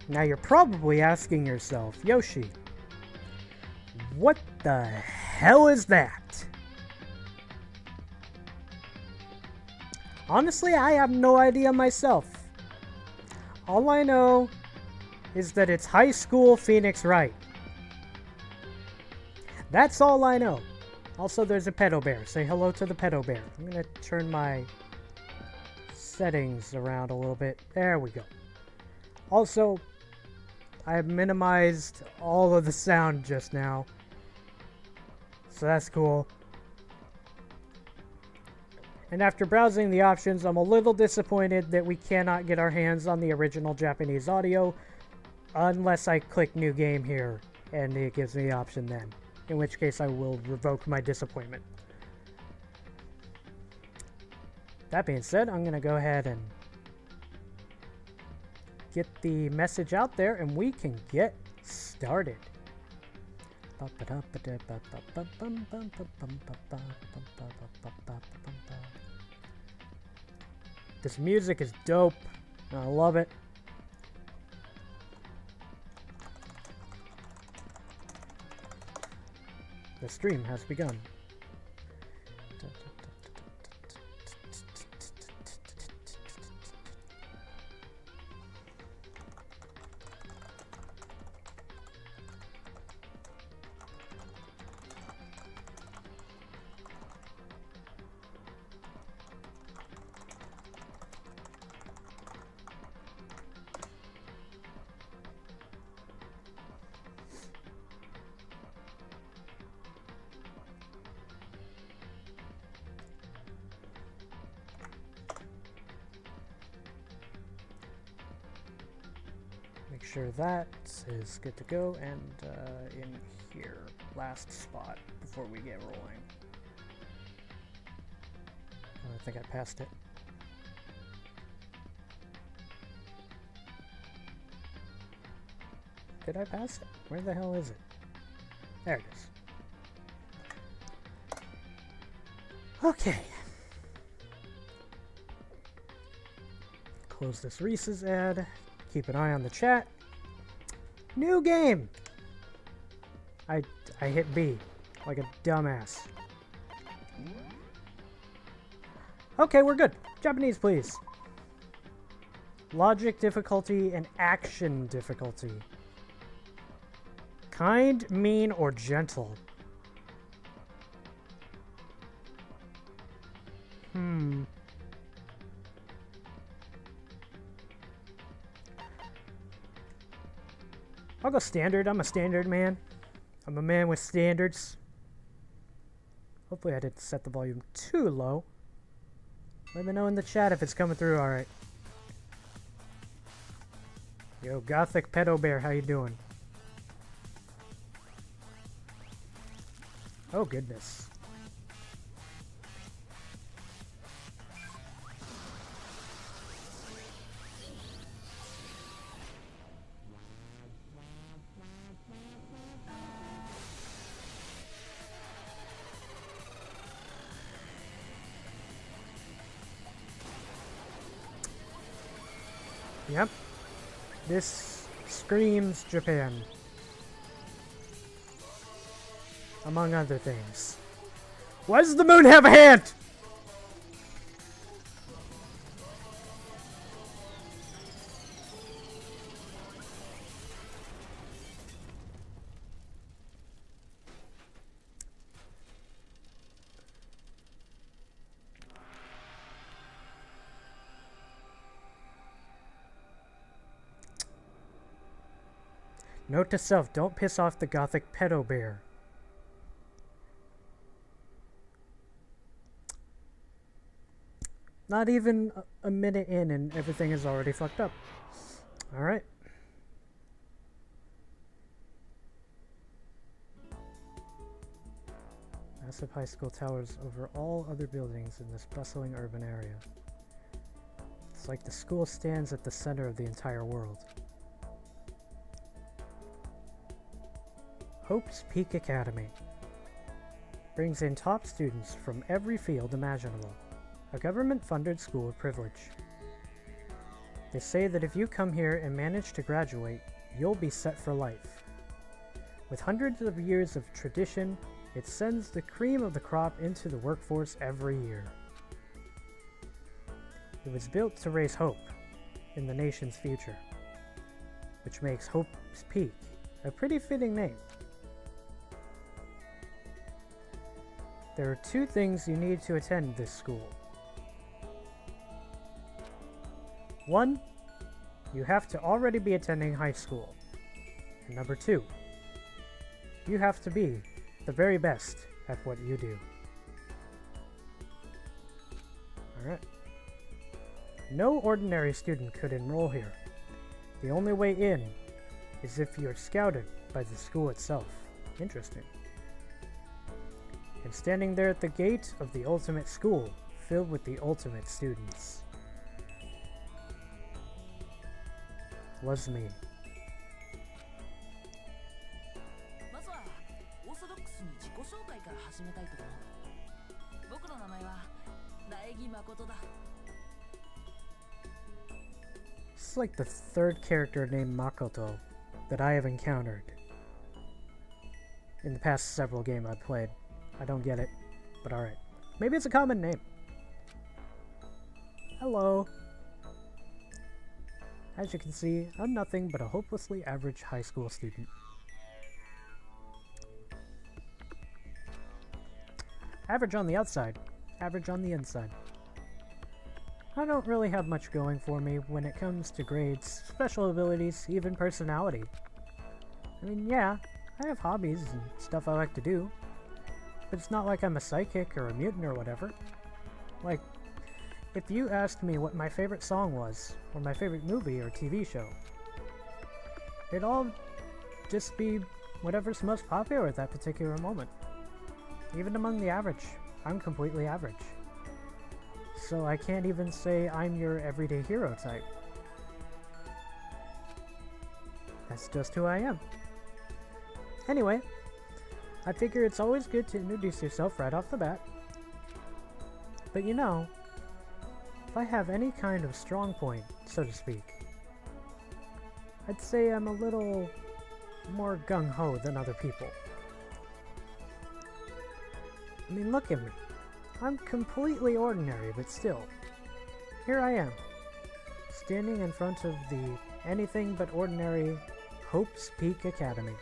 Now you're probably asking yourself, Yoshi, what the hell is that? Honestly, I have no idea myself. All I know is that it's High School Phoenix Wright. That's all I know. Also, there's a pedo bear. Say hello to the pedo bear. I'm gonna turn my settings around a little bit. There we go. Also, I have minimized all of the sound just now. So that's cool. And after browsing the options, I'm a little disappointed that we cannot get our hands on the original Japanese audio unless I click new game here and it gives me the option then. In which case I will revoke my disappointment. That being said, I'm going to go ahead and get the message out there and we can get started. This music is dope. I love it. The stream has begun. Make sure that is good to go, and in here, last spot before we get rolling. Oh, I think I passed it. Did I pass it? Where the hell is it? There it is. Okay. Close this Reese's ad. Keep an eye on the chat. New game! I hit B like a dumbass. Okay, we're good. Japanese, please. Logic difficulty and action difficulty. Kind, mean, or gentle? I'll go standard. I'm a standard man. I'm a man with standards. Hopefully I didn't set the volume too low. Let me know in the chat if it's coming through alright. Yo, Gothic Pedo Bear, how you doing? Oh, goodness. Yep. This screams Japan. Among other things. Why does the moon have a hand? Note to self, don't piss off the Gothic Pedo Bear. Not even a minute in and everything is already fucked up. Alright. Massive high school towers over all other buildings in this bustling urban area. It's like the school stands at the center of the entire world. Hope's Peak Academy brings in top students from every field imaginable. A government-funded school of privilege. They say that if you come here and manage to graduate, you'll be set for life. With hundreds of years of tradition, it sends the cream of the crop into the workforce every year. It was built to raise hope in the nation's future, which makes Hope's Peak a pretty fitting name. There are 2 things you need to attend this school. 1, you have to already be attending high school. And number 2, you have to be the very best at what you do. Alright. No ordinary student could enroll here. The only way in is if you're scouted by the school itself. Interesting. And standing there at the gate of the ultimate school, filled with the ultimate students, was me. This is like the 3rd character named Makoto that I have encountered in the past several games I've played. I don't get it, but alright. Maybe it's a common name. Hello. As you can see, I'm nothing but a hopelessly average high school student. Average on the outside, average on the inside. I don't really have much going for me when it comes to grades, special abilities, even personality. I mean, yeah, I have hobbies and stuff I like to do, but it's not like I'm a psychic or a mutant or whatever. Like, if you asked me what my favorite song was, or my favorite movie or TV show, it'd all just be whatever's most popular at that particular moment. Even among the average, I'm completely average. So I can't even say I'm your everyday hero type. That's just who I am. Anyway, I figure it's always good to introduce yourself right off the bat. But you know, if I have any kind of strong point, so to speak, I'd say I'm a little more gung-ho than other people. I mean, look at me. I'm completely ordinary, but still, here I am, standing in front of the anything but ordinary Hope's Peak Academy.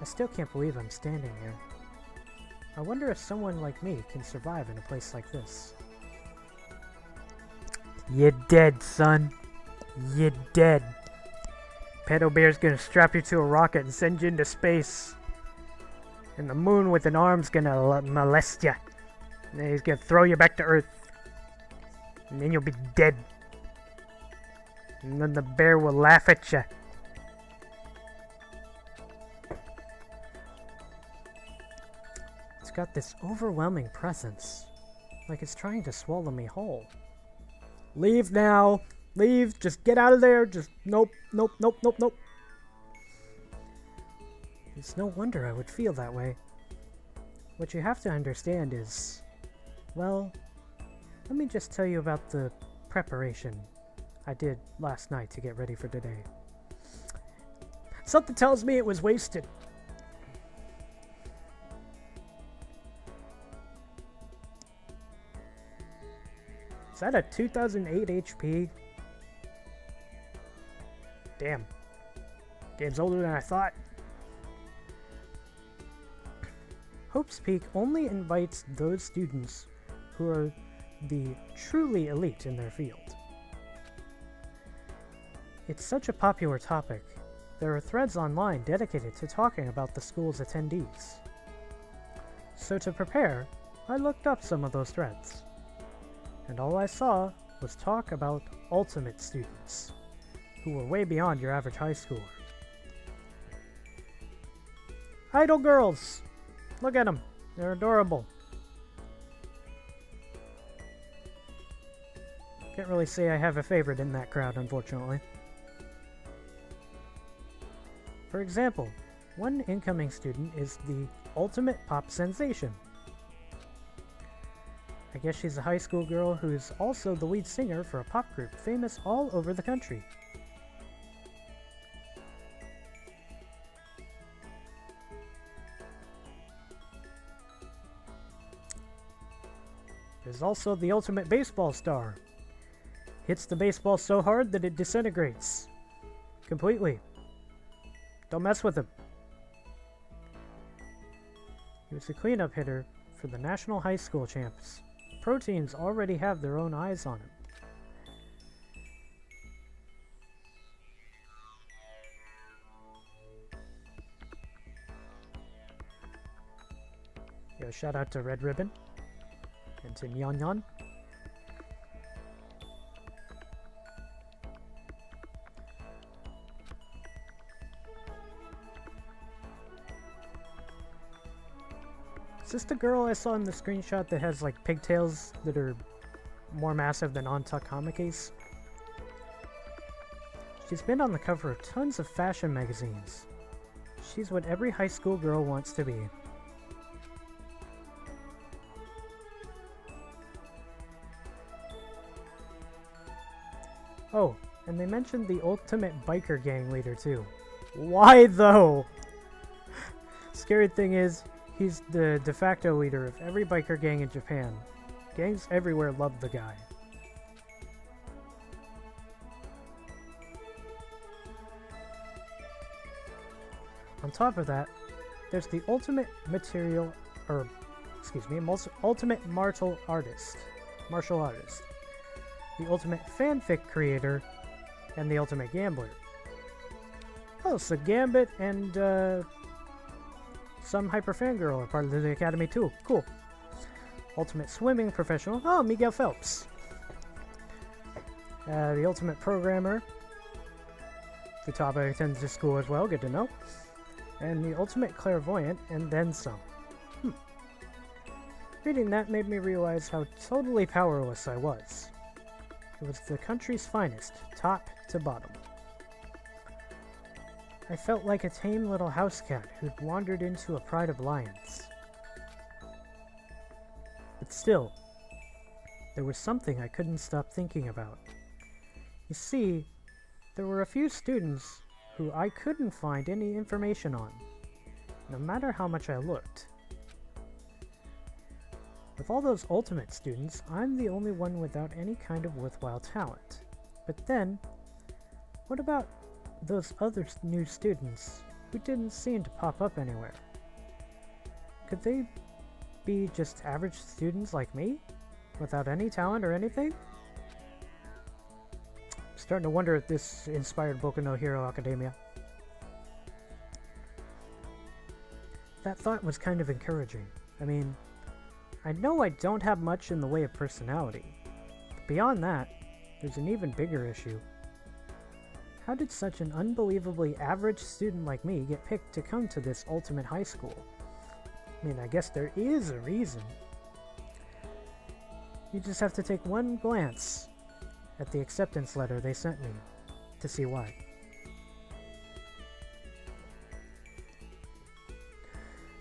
I still can't believe I'm standing here. I wonder if someone like me can survive in a place like this. You're dead, son. You're dead. Pedo Bear's gonna strap you to a rocket and send you into space. And the moon with an arm's gonna molest you. And then he's gonna throw you back to Earth. And then you'll be dead. And then the bear will laugh at you. It's got this overwhelming presence. Like it's trying to swallow me whole. Leave now. Leave. Just get out of there. Just nope, nope, nope, nope, nope. It's no wonder I would feel that way. What you have to understand is, well, let me just tell you about the preparation I did last night to get ready for today. Something tells me it was wasted. Is that a 2008 HP? Damn. Game's older than I thought. Hope's Peak only invites those students who are the truly elite in their field. It's such a popular topic. There are threads online dedicated to talking about the school's attendees. So to prepare, I looked up some of those threads. And all I saw was talk about ultimate students, who were way beyond your average high schooler. Idol girls! Look at them. They're adorable. Can't really say I have a favorite in that crowd, unfortunately. For example, one incoming student is the ultimate pop sensation. I guess she's a high school girl who's also the lead singer for a pop group famous all over the country. There's also the ultimate baseball star. Hits the baseball so hard that it disintegrates. Completely. Don't mess with him. He was a cleanup hitter for the National High School Champs. Pro teams already have their own eyes on him. Yo, shout out to Red Ribbon and to Nyan Nyan. Is this the girl I saw in the screenshot that has like pigtails that are more massive than on-tuck Hamekes? She's been on the cover of tons of fashion magazines. She's what every high school girl wants to be. Oh, and they mentioned the ultimate biker gang leader too. Why though? Scary thing is, he's the de facto leader of every biker gang in Japan. Gangs everywhere love the guy. On top of that, there's the ultimate ultimate martial artist, the ultimate fanfic creator, and the ultimate gambler. Oh, so Gambit and some hyper fangirl are part of the academy too. Cool. Ultimate swimming professional. Oh, Miguel Phelps. The ultimate programmer. The top I attended this school as well. Good to know. And the ultimate clairvoyant, and then some. Reading that made me realize how totally powerless I was. It was the country's finest, top to bottom. I felt like a tame little house cat who'd wandered into a pride of lions. But still, there was something I couldn't stop thinking about. You see, there were a few students who I couldn't find any information on, no matter how much I looked. With all those ultimate students, I'm the only one without any kind of worthwhile talent. But then, what about those other new students who didn't seem to pop up anywhere? Could they be just average students like me, without any talent or anything? I'm starting to wonder if this inspired Boku no Hero Academia. That thought was kind of encouraging. I mean, I know I don't have much in the way of personality, but beyond that, there's an even bigger issue. How did such an unbelievably average student like me get picked to come to this ultimate high school? I mean, I guess there is a reason. You just have to take one glance at the acceptance letter they sent me to see why.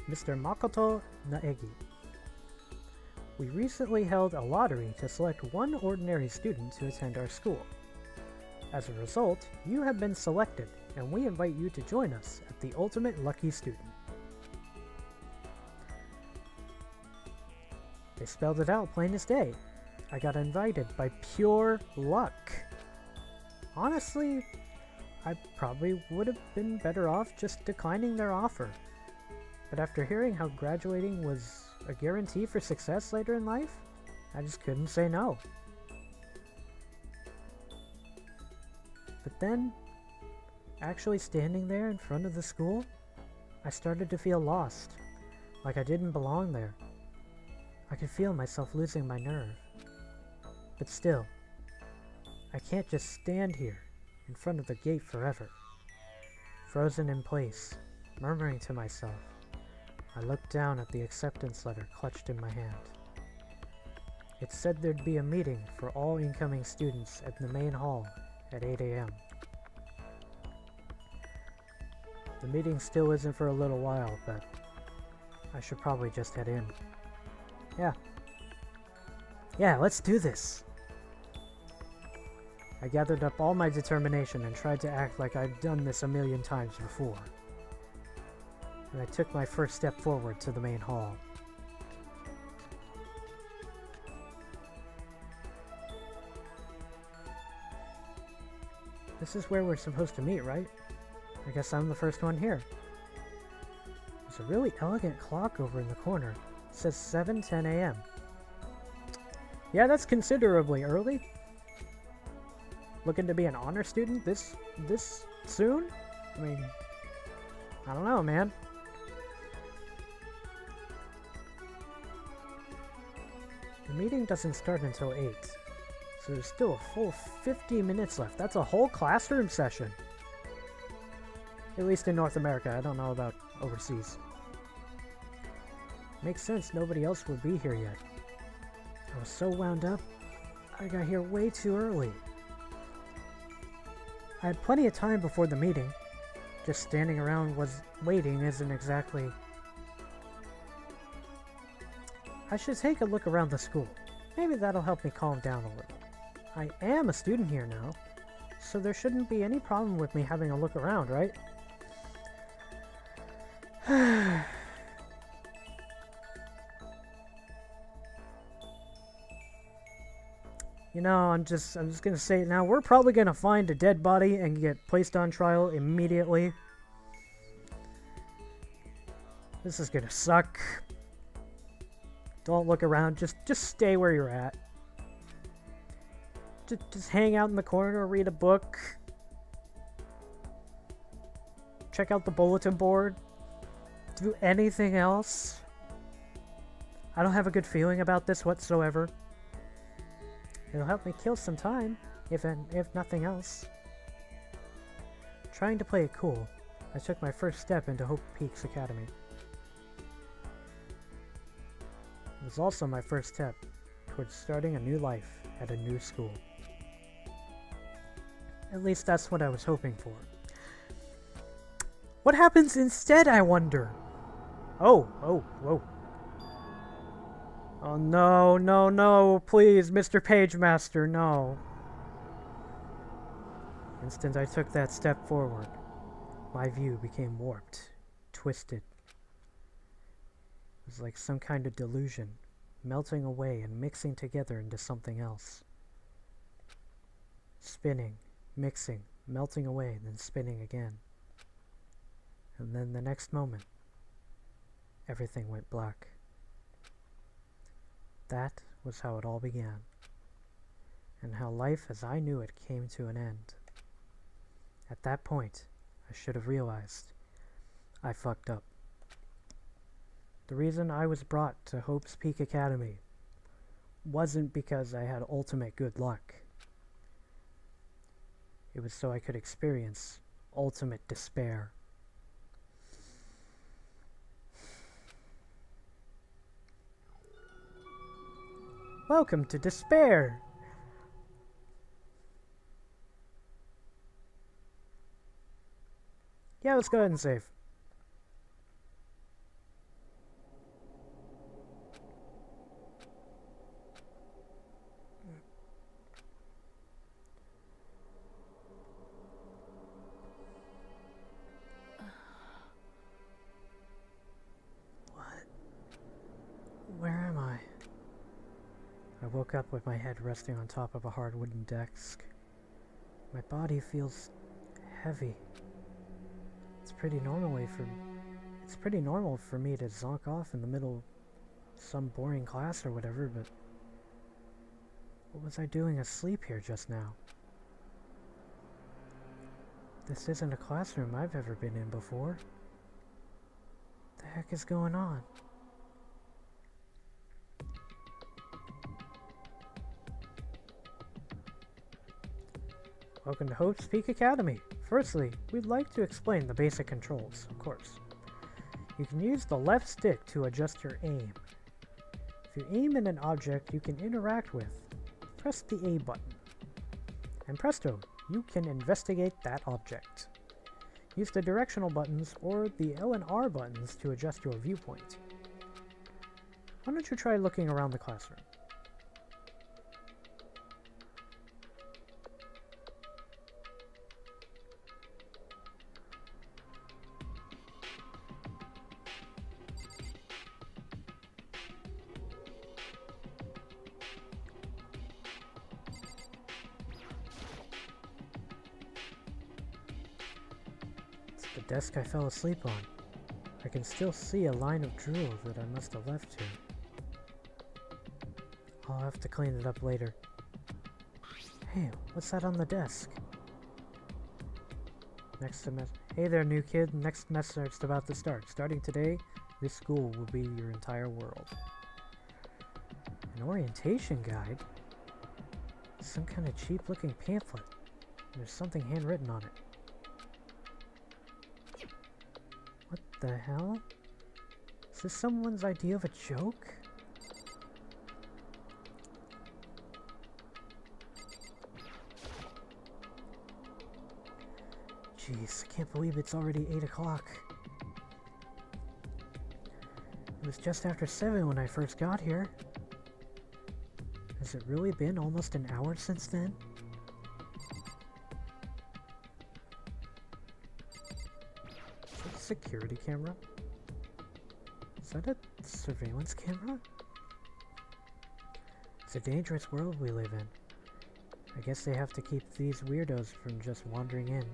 Mr. Makoto Naegi. We recently held a lottery to select one ordinary student to attend our school. As a result, you have been selected, and we invite you to join us at the Ultimate Lucky Student. They spelled it out plain as day. I got invited by pure luck. Honestly, I probably would have been better off just declining their offer. But after hearing how graduating was a guarantee for success later in life, I just couldn't say no. But then, actually standing there in front of the school, I started to feel lost, like I didn't belong there. I could feel myself losing my nerve. But still, I can't just stand here in front of the gate forever. Frozen in place, murmuring to myself, I looked down at the acceptance letter clutched in my hand. It said there'd be a meeting for all incoming students at the main hall at 8 a.m. The meeting still isn't for a little while, but I should probably just head in. Yeah, Yeah, let's do this. I gathered up all my determination and tried to act like I'd done this a million times before. And I took my first step forward to the main hall. This is where we're supposed to meet, right? I guess I'm the first one here. There's a really elegant clock over in the corner. It says 7:10 a.m. Yeah, that's considerably early. Looking to be an honor student this soon? I mean, I don't know, man. The meeting doesn't start until 8, so there's still a full 50 minutes left. That's a whole classroom session. At least in North America. I don't know about overseas. Makes sense nobody else would be here yet. I was so wound up, I got here way too early. I had plenty of time before the meeting. Just standing around waiting isn't exactly... I should take a look around the school. Maybe that'll help me calm down a little. I am a student here now, so there shouldn't be any problem with me having a look around, right? You know, I'm just gonna say it now. We're probably gonna find a dead body and get placed on trial immediately. This is gonna suck. Don't look around. Just stay where you're at. Just hang out in the corner, read a book. Check out the bulletin board. Do anything else. I don't have a good feeling about this whatsoever. It'll help me kill some time, if nothing else. Trying to play it cool, I took my first step into Hope Peaks Academy. It was also my first step towards starting a new life at a new school. At least that's what I was hoping for. What happens instead, I wonder? Oh, whoa. Oh no, please, Mr. Pagemaster, no. Instant I took that step forward, my view became warped, twisted. It was like some kind of delusion, melting away and mixing together into something else. Spinning, mixing, melting away, then spinning again. And then the next moment, everything went black. That was how it all began, and how life as I knew it came to an end. At that point, I should have realized I fucked up. The reason I was brought to Hope's Peak Academy wasn't because I had ultimate good luck. It was so I could experience ultimate despair. Welcome to despair! Yeah, let's go ahead and save. What? Where am I? I woke up with my head resting on top of a hard wooden desk. My body feels heavy. It's pretty normal for me to zonk off in the middle of some boring class or whatever, but what was I doing asleep here just now? This isn't a classroom I've ever been in before. What the heck is going on? Welcome to Hope's Peak Academy. Firstly, we'd like to explain the basic controls, of course. You can use the left stick to adjust your aim. If you aim at an object you can interact with, press the A button. And presto, you can investigate that object. Use the directional buttons or the L and R buttons to adjust your viewpoint. Why don't you try looking around the classroom? The desk I fell asleep on. I can still see a line of drool that I must have left here. I'll have to clean it up later. Hey, what's that on the desk? Next semester. Hey there, new kid. Next semester is about to start. Starting today, this school will be your entire world. An orientation guide? Some kind of cheap-looking pamphlet. There's something handwritten on it. What the hell? Is this someone's idea of a joke? Jeez, I can't believe it's already 8 o'clock. It was just after 7 when I first got here. Has it really been almost an hour since then? Is that a security camera? Is that a surveillance camera? It's a dangerous world we live in. I guess they have to keep these weirdos from just wandering in.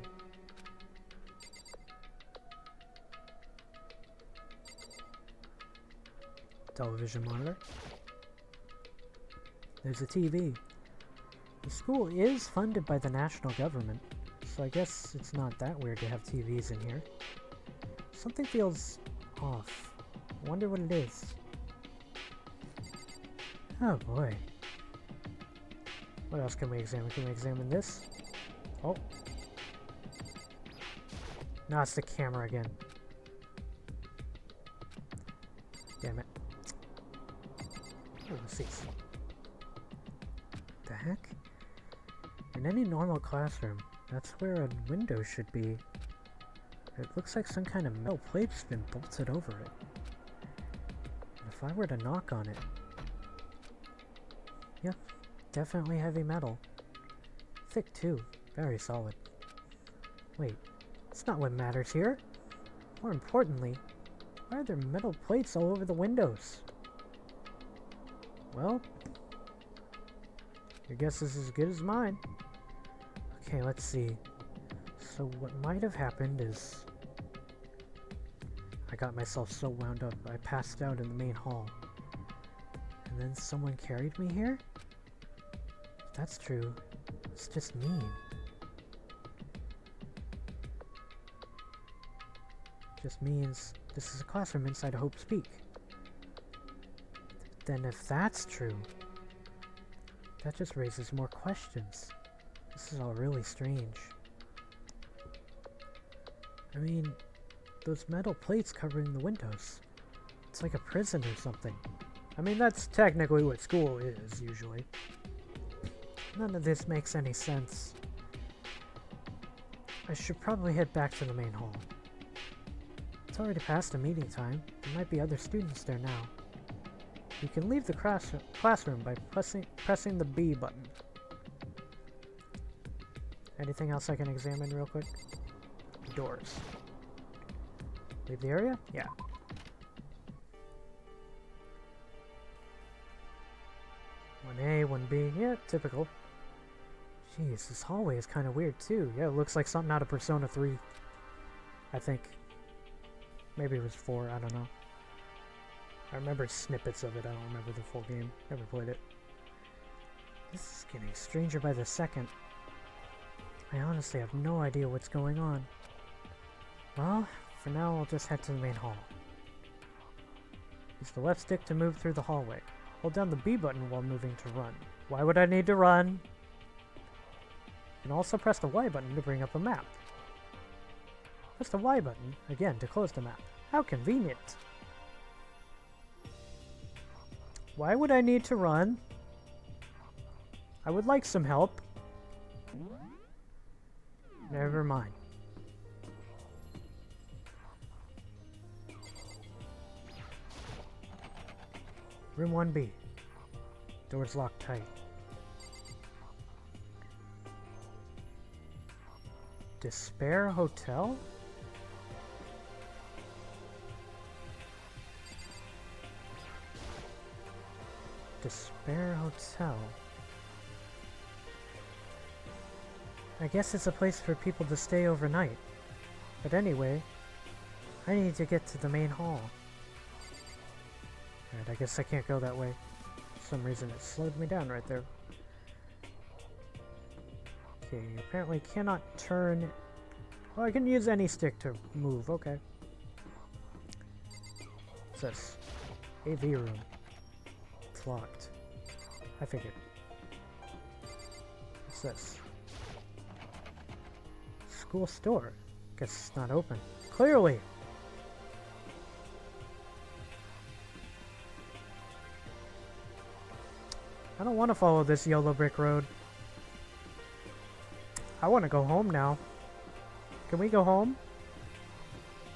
Television monitor. There's a TV. The school is funded by the national government, so I guess it's not that weird to have TVs in here. Something feels off. I wonder what it is. Oh boy. What else can we examine? Can we examine this? Oh. No, it's the camera again. Damn it. Oh, let's see. The heck? In any normal classroom, that's where a window should be. It looks like some kind of metal plate's been bolted over it. And if I were to knock on it... Yep, definitely heavy metal. Thick too, very solid. Wait, that's not what matters here. More importantly, why are there metal plates all over the windows? Well, your guess is as good as mine. Okay, let's see. So what might have happened is... I got myself so wound up, I passed out in the main hall. And then someone carried me here? If that's true, it's just mean. Just means this is a classroom inside Hope's Peak. Then if that's true, that just raises more questions. This is all really strange. I mean, those metal plates covering the windows. It's like a prison or something. I mean, that's technically what school is, usually. None of this makes any sense. I should probably head back to the main hall. It's already past the meeting time. There might be other students there now. You can leave the classroom by pressing the B button. Anything else I can examine real quick? Doors. Leave the area? Yeah. One A, 1B. Yeah, typical. Jeez, this hallway is kind of weird too. Yeah, it looks like something out of Persona 3. I think. Maybe it was 4, I don't know. I remember snippets of it, I don't remember the full game. Never played it. This is getting stranger by the second. I honestly have no idea what's going on. Well, for now I'll just head to the main hall. Use the left stick to move through the hallway. Hold down the B button while moving to run. Why would I need to run? And also press the Y button to bring up a map. Press the Y button, again, to close the map. How convenient! Why would I need to run? I would like some help. Never mind. Room 1B. Doors locked tight. Despair Hotel? Despair Hotel. I guess it's a place for people to stay overnight. But anyway, I need to get to the main hall. Alright, I guess I can't go that way. For some reason it slowed me down right there. Okay, apparently cannot turn... Well, I can use any stick to move, okay. What's this? AV room. It's locked. I figured. What's this? School store. Guess it's not open. Clearly! I don't want to follow this yellow brick road. I want to go home now. Can we go home?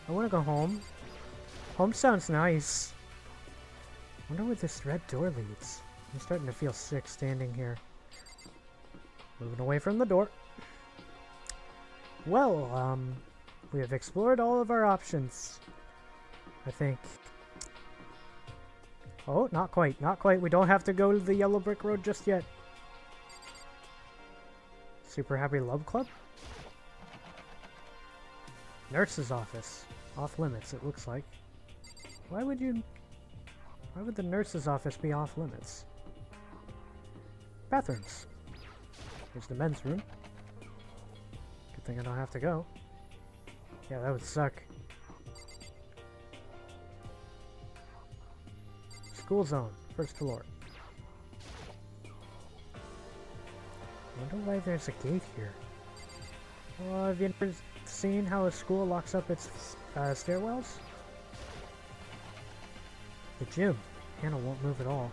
I want to go home. Home sounds nice. Wonder where this red door leads. I'm starting to feel sick standing here. Moving away from the door. Well, we have explored all of our options, I think. Oh, not quite, not quite. We don't have to go to the yellow brick road just yet. Super Happy Love Club? Nurse's office. Off limits, it looks like. Why would the nurse's office be off limits? Bathrooms. Here's the men's room. Good thing I don't have to go. Yeah, that would suck. School zone, first floor. I wonder why there's a gate here. Well, have you ever seen how a school locks up its stairwells? The gym. Hannah won't move at all.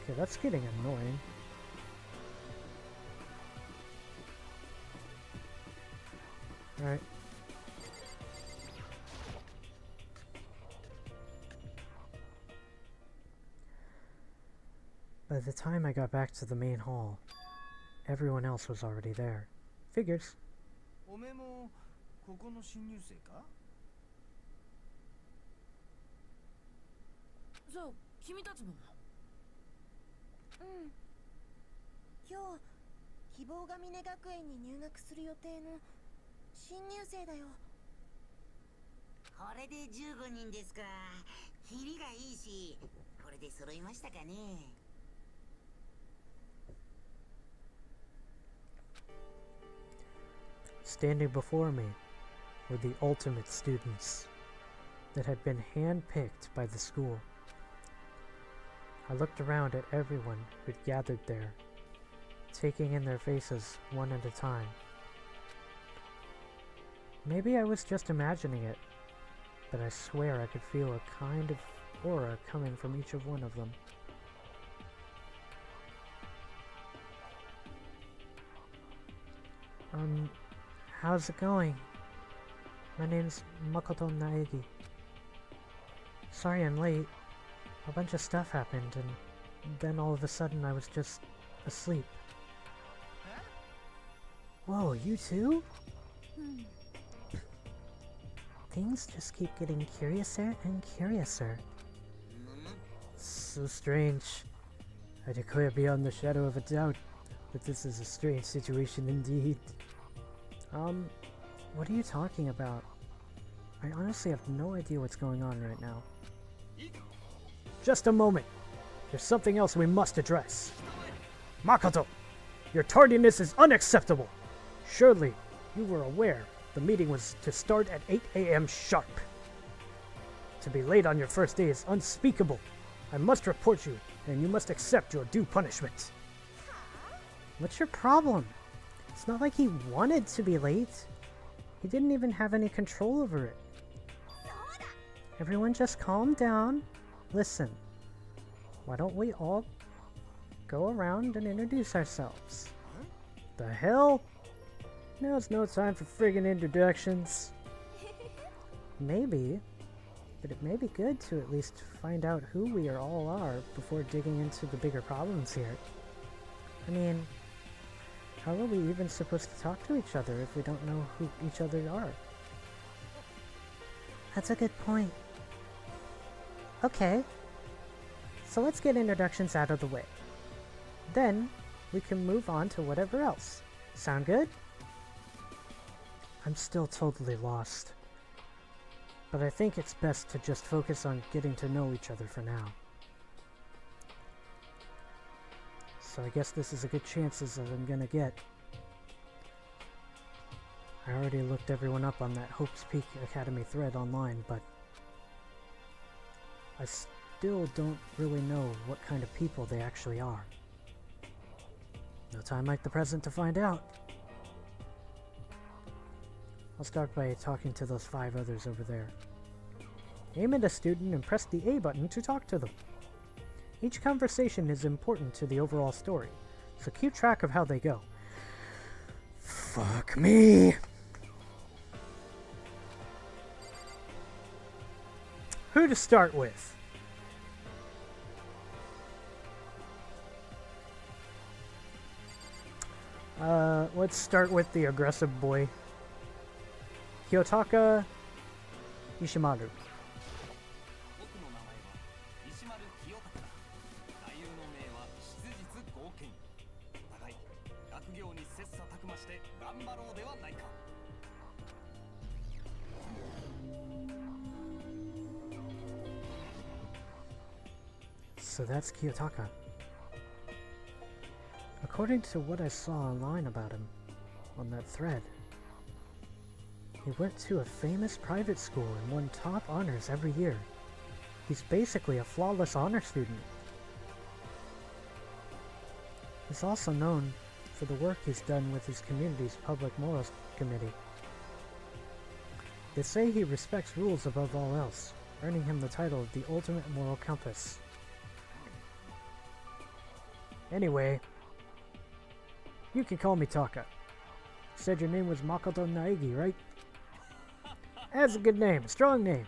Okay, that's getting annoying. Alright. By the time I got back to the main hall, everyone else was already there. Figures. おめもここの新入生か? じゃあ君たちも。うん。今日希望が峰学園に入学する予定の新入生だよ。これで15人ですか。キリがいいし、これで揃いましたかね。Standing before me were the ultimate students that had been hand-picked by the school. I looked around at everyone who'd gathered there, taking in their faces one at a time. Maybe I was just imagining it, but I swear I could feel a kind of aura coming from each of one of them. How's it going? My name's Makoto Naegi. Sorry I'm late. A bunch of stuff happened, and then all of a sudden I was just asleep. Whoa, you too? Things just keep getting curiouser and curiouser. So strange. I declare beyond the shadow of a doubt that this is a strange situation indeed. What are you talking about? I honestly have no idea what's going on right now. Just a moment. There's something else we must address. Makoto, your tardiness is unacceptable. Surely, you were aware the meeting was to start at 8 a.m. sharp. To be late on your first day is unspeakable. I must report you, and you must accept your due punishment. What's your problem? It's not like he wanted to be late. He didn't even have any control over it. Everyone just calm down. Listen, why don't we all go around and introduce ourselves? The hell? Now's no time for friggin' introductions. Maybe, but it may be good to at least find out who we all are before digging into the bigger problems here. I mean, how are we even supposed to talk to each other if we don't know who each other are? That's a good point. Okay, so let's get introductions out of the way. Then, we can move on to whatever else. Sound good? I'm still totally lost. But I think it's best to just focus on getting to know each other for now. So I guess this is a good chances that I'm gonna get. I already looked everyone up on that Hope's Peak Academy thread online, but I still don't really know what kind of people they actually are. No time like the present to find out. I'll start by talking to those 5 others over there. Aim at a student and press the A button to talk to them. Each conversation is important to the overall story, so keep track of how they go. Fuck me! Who to start with? Let's start with the aggressive boy. Kiyotaka Ishimaru. 僕の名前は石丸清隆だ。座右の銘は質実剛健。お互い学業に切磋琢磨して頑張ろうではないか。So that's Kiyotaka. According to what I saw online about him, on that thread, he went to a famous private school and won top honors every year. He's basically a flawless honor student. He's also known for the work he's done with his community's public morals committee. They say he respects rules above all else, earning him the title of the ultimate moral compass. Anyway, you can call me Taka. Said your name was Makoto Naegi, right? That's a good name, a strong name.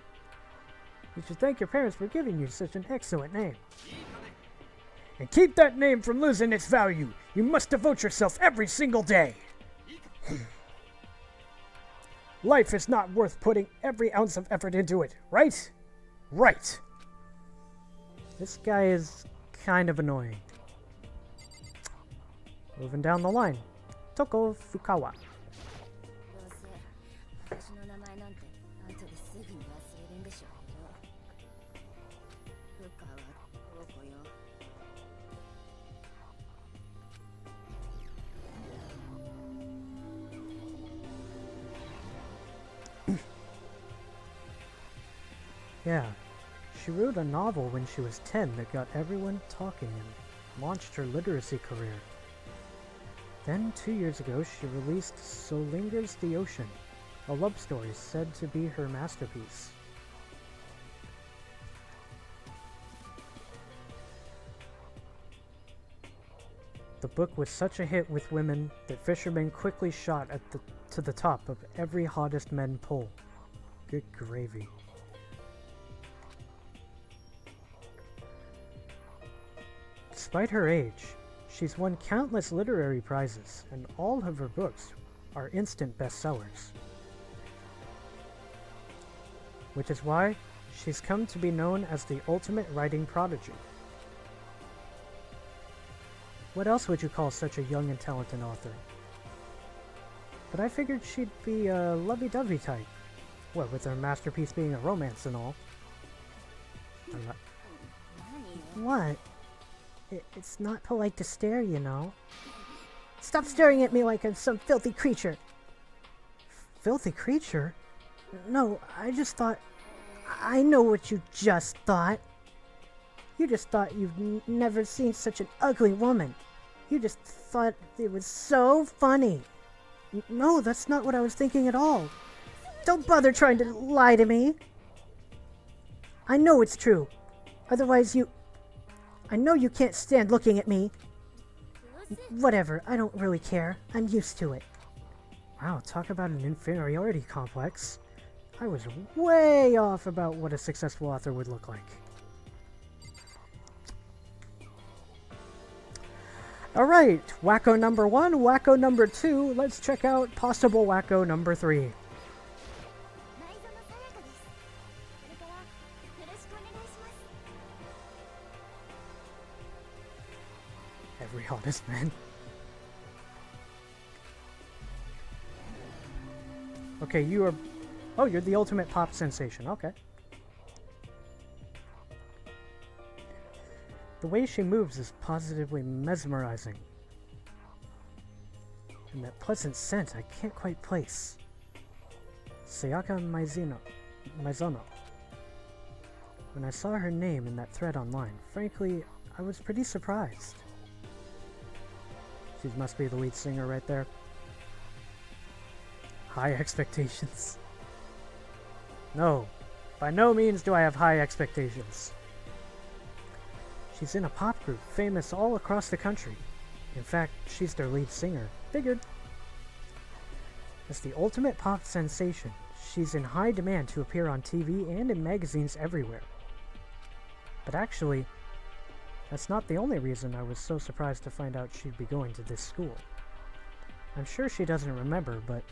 You should thank your parents for giving you such an excellent name. And keep that name from losing its value. You must devote yourself every single day. Life is not worth putting every ounce of effort into it, right? Right. This guy is kind of annoying. Moving down the line. Toko Fukawa. どうせ私の名前なんて後ですぐに忘れるんでしょうけど深川東子よ Yeah, she wrote a novel when she was 10 that got everyone talking and launched her literacy career. Then, 2 years ago, she released So Lingers the Ocean, a love story said to be her masterpiece. The book was such a hit with women that fishermen quickly shot to the top of every hottest men poll. Good gravy. Despite her age, she's won countless literary prizes, and all of her books are instant bestsellers. Which is why she's come to be known as the ultimate writing prodigy. What else would you call such a young and talented author? But I figured she'd be a lovey-dovey type. What, with her masterpiece being a romance and all. What? It's not polite to stare, you know. Stop staring at me like I'm some filthy creature. Filthy creature? No, I just thought... I know what you just thought. You just thought you've never seen such an ugly woman. You just thought it was so funny. No, that's not what I was thinking at all. Don't bother trying to lie to me. I know it's true. Otherwise I know you can't stand looking at me. Whatever, I don't really care. I'm used to it. Wow, talk about an inferiority complex. I was way off about what a successful author would look like. Alright, wacko number 1, wacko number 2. Let's check out possible wacko number 3. 内園さやかです。これからよろしくお願いします。 Every honest man. Okay, you are... Oh, you're the ultimate pop sensation. Okay. The way she moves is positively mesmerizing. And that pleasant scent I can't quite place. Sayaka Maizono. When I saw her name in that thread online, frankly, I was pretty surprised. She must be the lead singer right there. High expectations. No, by no means do I have high expectations. She's in a pop group famous all across the country. In fact, she's their lead singer. Figured. As the ultimate pop sensation, she's in high demand to appear on TV and in magazines everywhere. But actually, that's not the only reason I was so surprised to find out she'd be going to this school. I'm sure she doesn't remember, but...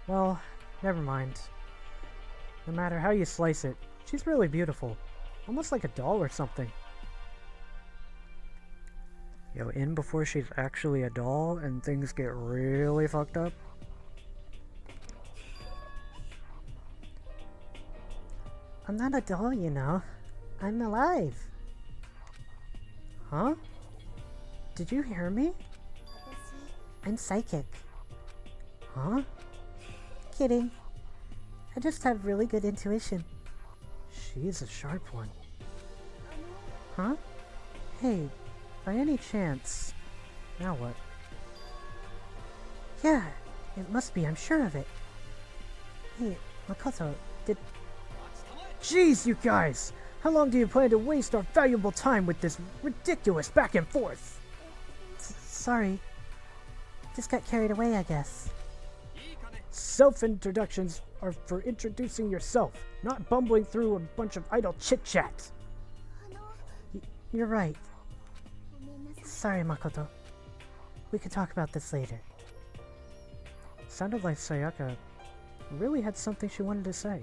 well, never mind. No matter how you slice it, she's really beautiful. Almost like a doll or something. Yo, in before she's actually a doll and things get really fucked up. I'm not a doll, you know. I'm alive. Huh? Did you hear me? I'm psychic. Huh? Kidding. I just have really good intuition. She's a sharp one. Huh? Hey, by any chance... Now what? Yeah, it must be, I'm sure of it. Hey, Makoto, did... Jeez, you guys! How long do you plan to waste our valuable time with this ridiculous back and forth? Sorry. Just got carried away, I guess. Self-introductions are for introducing yourself, not bumbling through a bunch of idle chit-chat. You're right. Sorry, Makoto. We could talk about this later. Sounded like Sayaka really had something she wanted to say.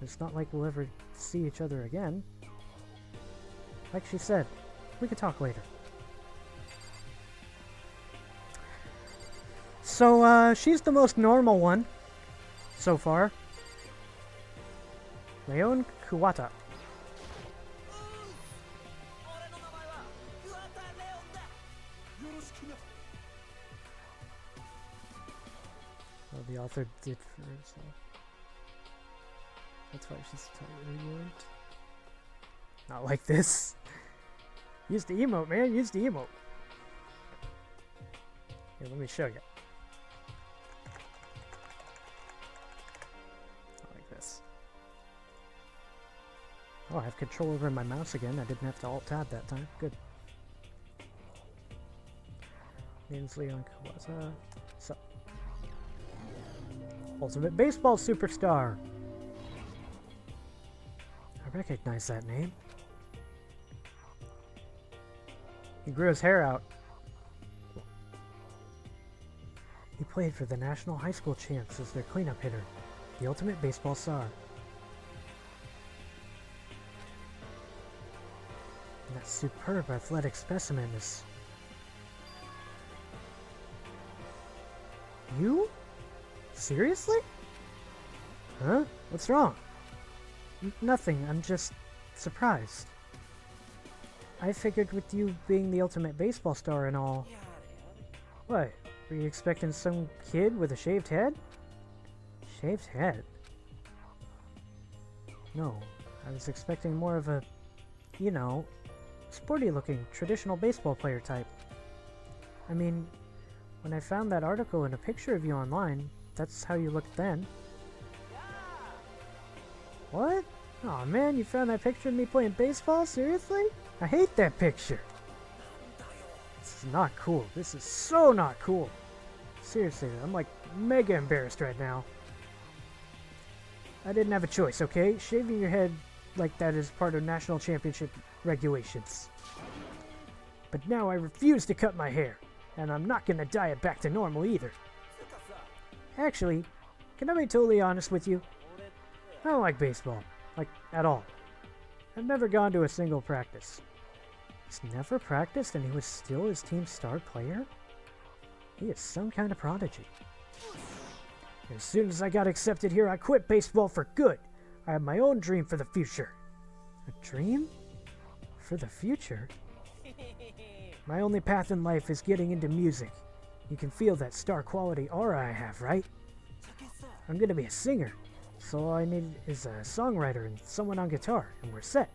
It's not like we'll ever see each other again. Like she said, we could talk later. So, she's the most normal one so far. Leon Kuwata. Well, the author did for herself. That's why she's totally ruined. Not like this. Use the emote, man. Use the emote. Here, let me show you. Not like this. Oh, I have control over my mouse again. I didn't have to alt-tab that time. Good. Name's Leon Kawaza. So, Ultimate Baseball Superstar. I recognize that name. He grew his hair out. He played for the National High School Champs as their cleanup hitter, the Ultimate Baseball Star. And that superb athletic specimen is... You? Seriously? Huh? What's wrong? Nothing, I'm just surprised. I figured with you being the ultimate baseball star and all... What? Were you expecting some kid with a shaved head? Shaved head? No, I was expecting more of a, you know, sporty-looking, traditional baseball player type. I mean, when I found that article and a picture of you online, that's how you looked then. What? Aw, man, you found that picture of me playing baseball? Seriously? I hate that picture. This is not cool. This is so not cool. Seriously, I'm like mega embarrassed right now. I didn't have a choice, okay? Shaving your head like that is part of national championship regulations. But now I refuse to cut my hair, and I'm not gonna dye it back to normal either. Actually, can I be totally honest with you? I don't like baseball. Like, at all. I've never gone to a single practice. He's never practiced and he was still his team's star player? He is some kind of prodigy. As soon as I got accepted here, I quit baseball for good. I have my own dream for the future. A dream? For the future? My only path in life is getting into music. You can feel that star quality aura I have, right? I'm gonna be a singer, so all I need is a songwriter and someone on guitar, and we're set.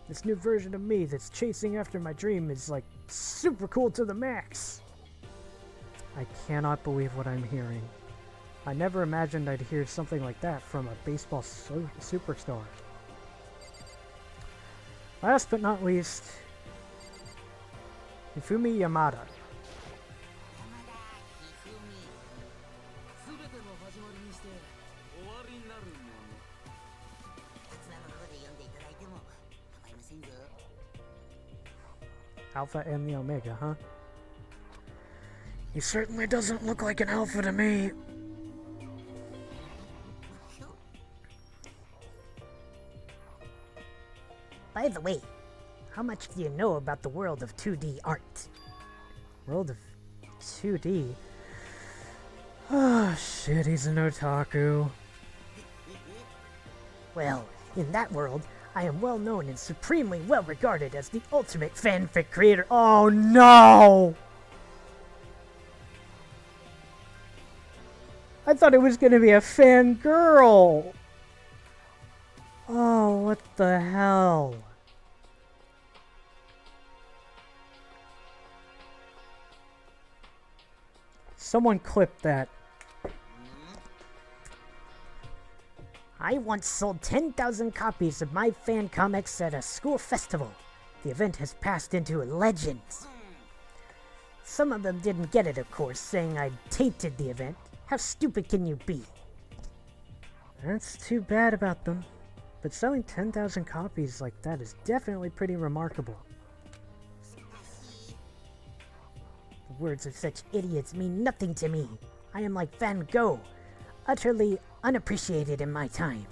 This new version of me that's chasing after my dream is like super cool to the max. I cannot believe what I'm hearing. I never imagined I'd hear something like that from a baseball superstar. Last but not least, Hifumi Yamada. 全ての始まりにして終わりになるもの。たくさんの方で読んでいただいても構いませんぞ。 Alpha and the Omega, huh? He certainly doesn't look like an alpha to me. By the way, how much do you know about the world of 2D art? World of 2D? Oh shit, he's an otaku. Well, in that world, I am well known and supremely well regarded as the ultimate fanfic creator. Oh no! I thought it was gonna be a fangirl! Oh, what the hell? Someone clipped that. I once sold 10,000 copies of my fan comics at a school festival. The event has passed into legend. Some of them didn't get it, of course, saying I tainted the event. How stupid can you be? That's too bad about them. But selling 10,000 copies like that is definitely pretty remarkable. The words of such idiots mean nothing to me. I am like Van Gogh, utterly unappreciated in my time.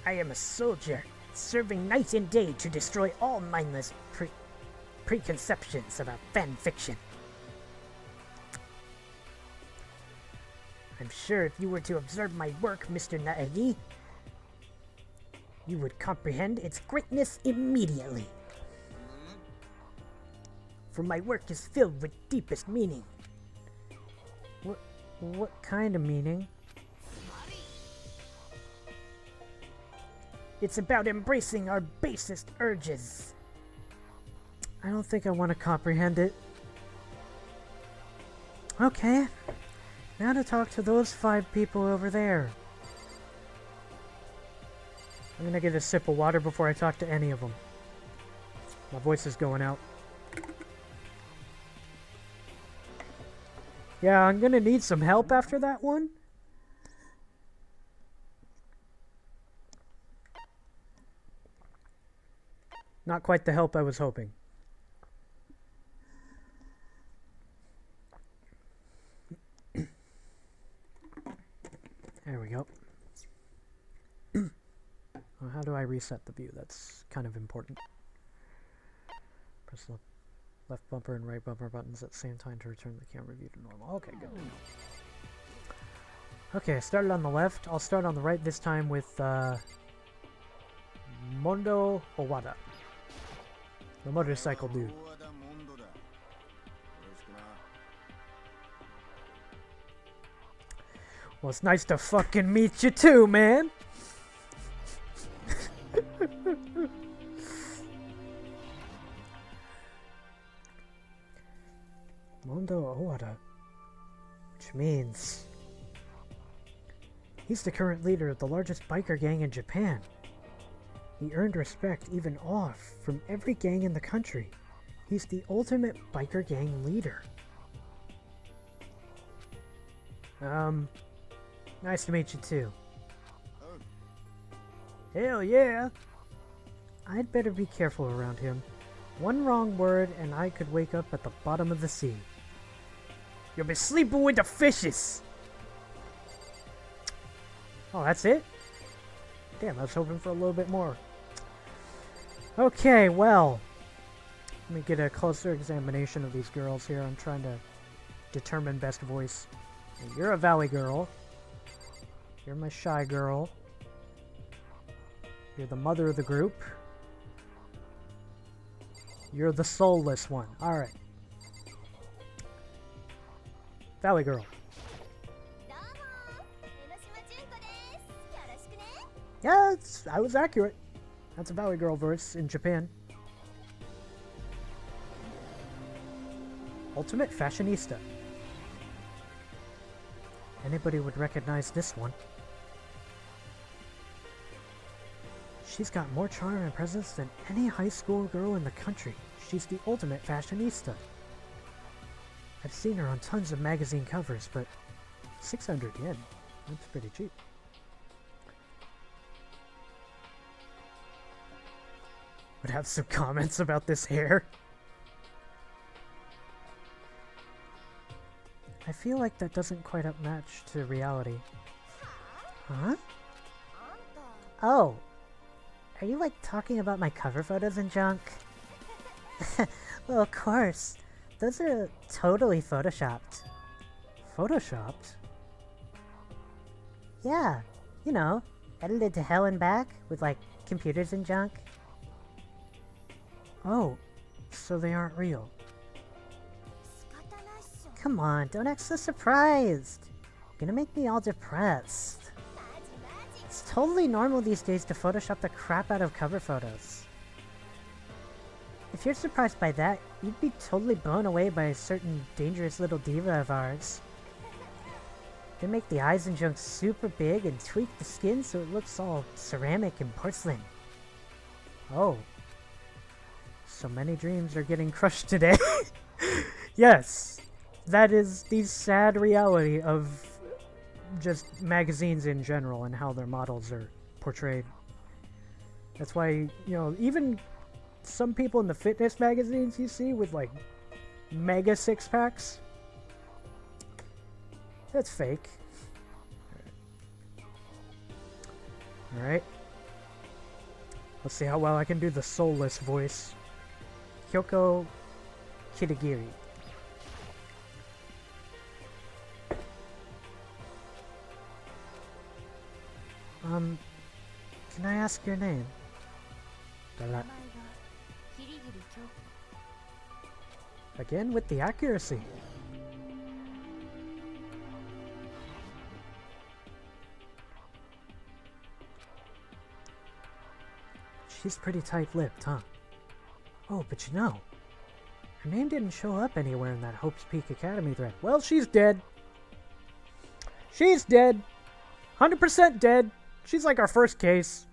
I am a soldier, serving night and day to destroy all mindless preconceptions about fan fiction. I'm sure if you were to observe my work, Mr. Naegi, you would comprehend its greatness immediately. For my work is filled with deepest meaning. What kind of meaning? It's about embracing our basest urges. I don't think I want to comprehend it. Okay. Now to talk to those 5 people over there. I'm gonna get a sip of water before I talk to any of them. My voice is going out. Yeah, I'm gonna need some help after that one. Not quite the help I was hoping. There we go. Well, how do I reset the view? That's kind of important. Press the left bumper and right bumper buttons at the same time to return the camera view to normal. Okay, good. Okay, I started on the left. I'll start on the right this time with Mondo Owada, the motorcycle dude. Well, it's nice to fucking meet you too, man. Mondo Owada, which means he's the current leader of the largest biker gang in Japan. He earned respect, even awe, from every gang in the country. He's the ultimate biker gang leader. Nice to meet you too. Hell yeah! I'd better be careful around him. One wrong word and I could wake up at the bottom of the sea. You'll be sleeping with the fishes! Oh, that's it? Damn, I was hoping for a little bit more. Okay, well. Let me get a closer examination of these girls here. I'm trying to determine best voice. You're a valley girl. You're my shy girl. You're the mother of the group. You're the soulless one. Alright. Valley girl. Yeah, I was accurate. That's a valley girl voice in Japan. Ultimate fashionista. Anybody would recognize this one. She's got more charm and presence than any high school girl in the country. She's the ultimate fashionista. I've seen her on tons of magazine covers, but 600 yen. That's pretty cheap. Would have some comments about this hair. I feel like that doesn't quite match to reality. Huh? Oh. Are you like talking about my cover photos and junk? Well, of course. Those are totally photoshopped. Photoshopped? Yeah. You know, edited to hell and back with like computers and junk. Oh, so they aren't real. Come on, don't act so surprised. You're gonna make me all depressed. It's totally normal these days to Photoshop the crap out of cover photos. If you're surprised by that, you'd be totally blown away by a certain dangerous little diva of ours. They make the eyes and junk super big and tweak the skin so it looks all ceramic and porcelain. Oh. So many dreams are getting crushed today. Yes. That is the sad reality of just magazines in general and how their models are portrayed. That's why, you know, even some people in the fitness magazines you see with like mega six-packs, that's fake. Alright. Let's see how well I can do the soulless voice. Kyoko Kitagiri. Can I ask your name? Again with the accuracy. She's pretty tight-lipped, huh? Oh, but you know, her name didn't show up anywhere in that Hope's Peak Academy thread. Well, she's dead. She's dead. 100% dead. She's like our first case.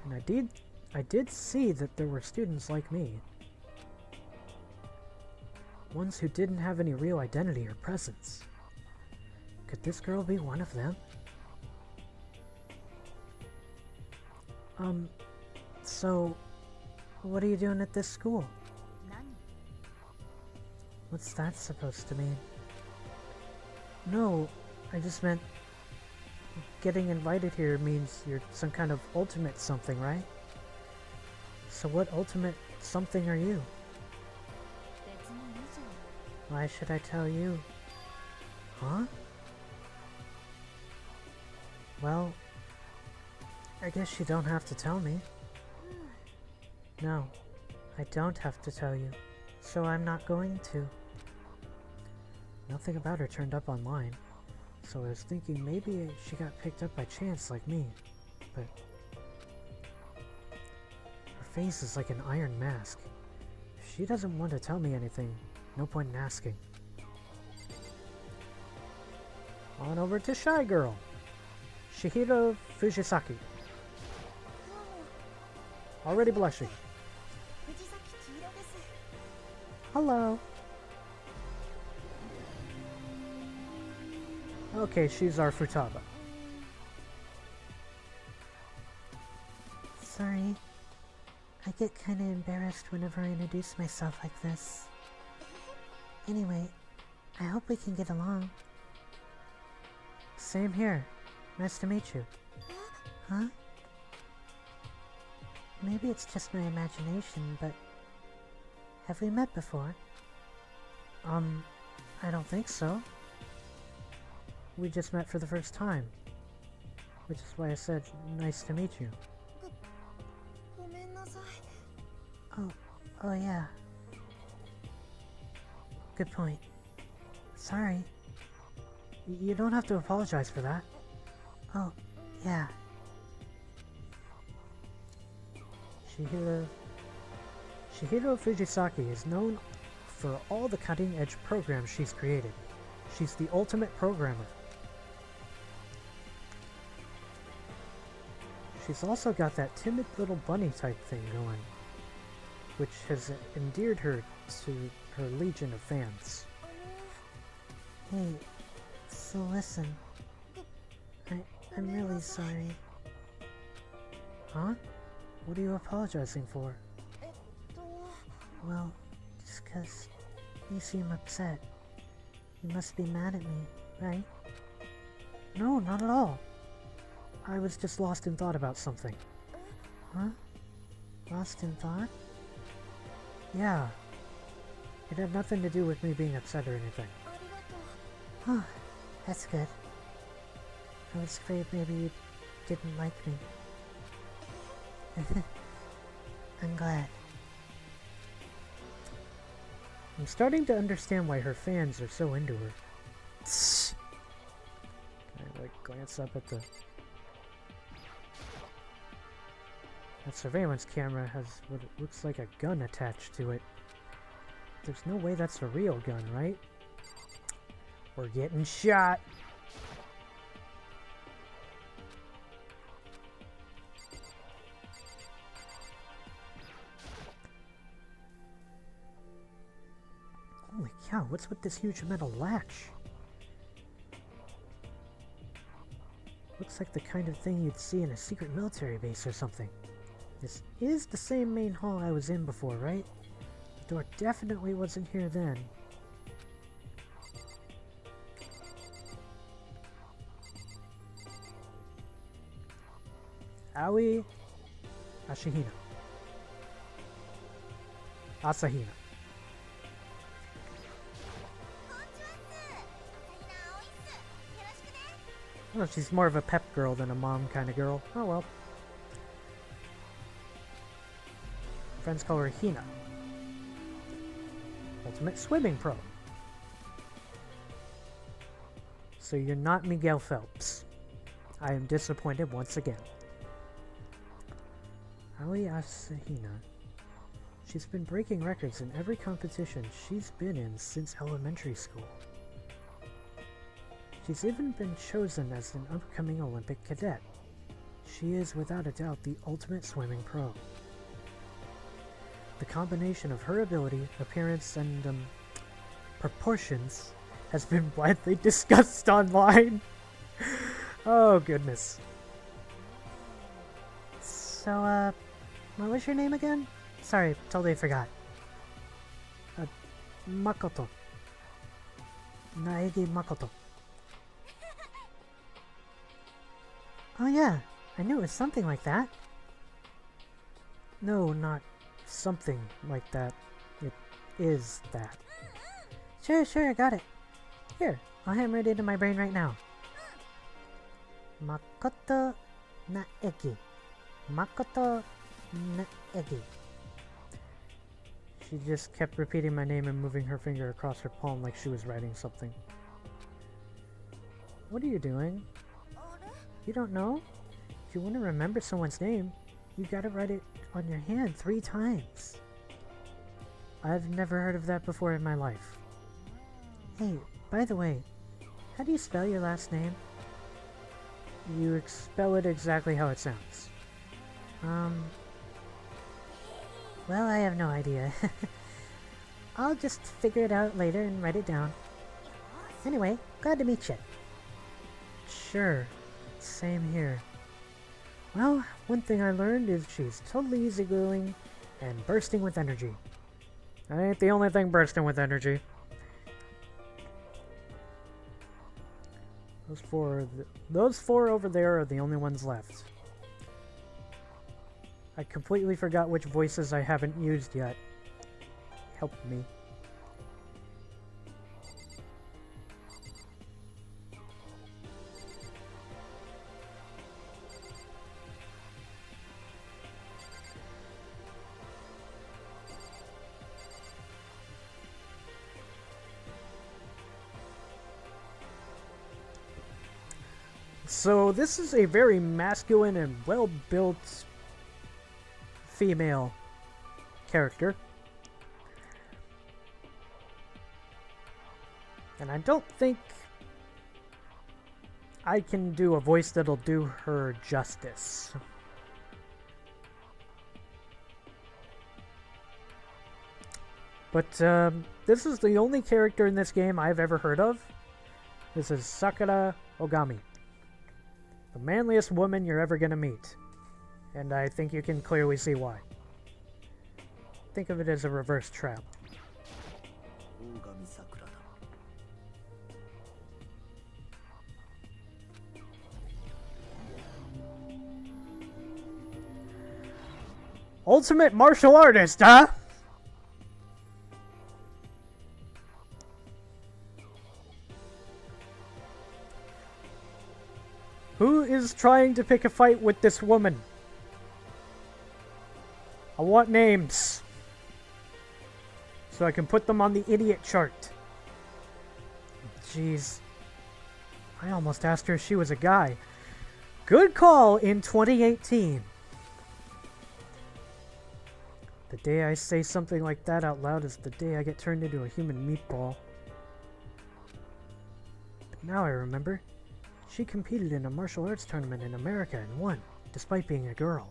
And I did see that there were students like me. Ones who didn't have any real identity or presence. Could this girl be one of them? So, what are you doing at this school? What's that supposed to mean? No, I just meant getting invited here means you're some kind of ultimate something, right? So what ultimate something are you? Why should I tell you? Huh? Well, I guess you don't have to tell me. No, I don't have to tell you, so I'm not going to. Nothing about her turned up online, so I was thinking maybe she got picked up by chance like me, but her face is like an iron mask. If she doesn't want to tell me anything, no point in asking. On over to Shy Girl, Shihiro Fujisaki. Already blushing. Hello. Okay, she's our Futaba. Sorry. I get kinda embarrassed whenever I introduce myself like this. Anyway, I hope we can get along. Same here. Nice to meet you. Huh? Maybe it's just my imagination, but... Have we met before? I don't think so. We just met for the first time. Which is why I said, nice to meet you. ごめんなさい。 Oh yeah. Good point. Sorry. You don't have to apologize for that. Oh, yeah. Chihiro Fujisaki is known for all the cutting-edge programs she's created. She's the ultimate programmer. She's also got that timid little bunny type thing going, which has endeared her to her legion of fans. Hey, so listen. I'm really sorry. Huh? What are you apologizing for? Well, just 'cause you seem upset. You must be mad at me, right? No, not at all. I was just lost in thought about something. Huh? Lost in thought? Yeah. It had nothing to do with me being upset or anything. Oh, that's good. I was afraid maybe you didn't like me. I'm glad. I'm starting to understand why her fans are so into her. I glance up at the... That surveillance camera has what it looks like a gun attached to it. There's no way that's a real gun, right? We're getting shot! Holy cow, what's with this huge metal latch? Looks like the kind of thing you'd see in a secret military base or something. This is the same main hall I was in before, right? The door definitely wasn't here then. Aoi Asahina. Asahina. Well, she's more of a pep girl than a mom kind of girl. Oh well. Friends call her Hina. Ultimate swimming pro. So you're not Miguel Phelps. I am disappointed once again. Aoi Asahina. She's been breaking records in every competition she's been in since elementary school. She's even been chosen as an upcoming Olympic cadet. She is without a doubt the ultimate swimming pro. The combination of her ability, appearance, and proportions has been widely discussed online. Oh goodness. So, what was your name again? Sorry, totally forgot. Makoto. Naegi Makoto. Oh yeah, I knew it was something like that. No, not something like that. It is that. Sure, I got it. Here, I'll hammer it into my brain right now. Makoto Naegi. Makoto Naegi. She just kept repeating my name and moving her finger across her palm like she was writing something. What are you doing? You don't know? If you want to remember someone's name, you gotta write it on your hand 3 times. I've never heard of that before in my life. Hey, by the way, how do you spell your last name? You spell it exactly how it sounds. Well, I have no idea. I'll just figure it out later and write it down. Anyway, glad to meet you. Sure. Same here. Well, one thing I learned is she's totally easygoing and bursting with energy. I ain't the only thing bursting with energy. Those four over there are the only ones left. I completely forgot which voices I haven't used yet. Help me. So this is a very masculine and well-built female character. And I don't think I can do a voice that'll do her justice. But this is the only character in this game I've ever heard of. This is Sakura Ogami. The manliest woman you're ever gonna meet. And I think you can clearly see why. Think of it as a reverse trap. Ultimate martial artist, huh? Who is trying to pick a fight with this woman? I want names. So I can put them on the idiot chart. Jeez. I almost asked her if she was a guy. Good call in 2018. The day I say something like that out loud is the day I get turned into a human meatball. But now I remember. She competed in a martial arts tournament in America and won, despite being a girl.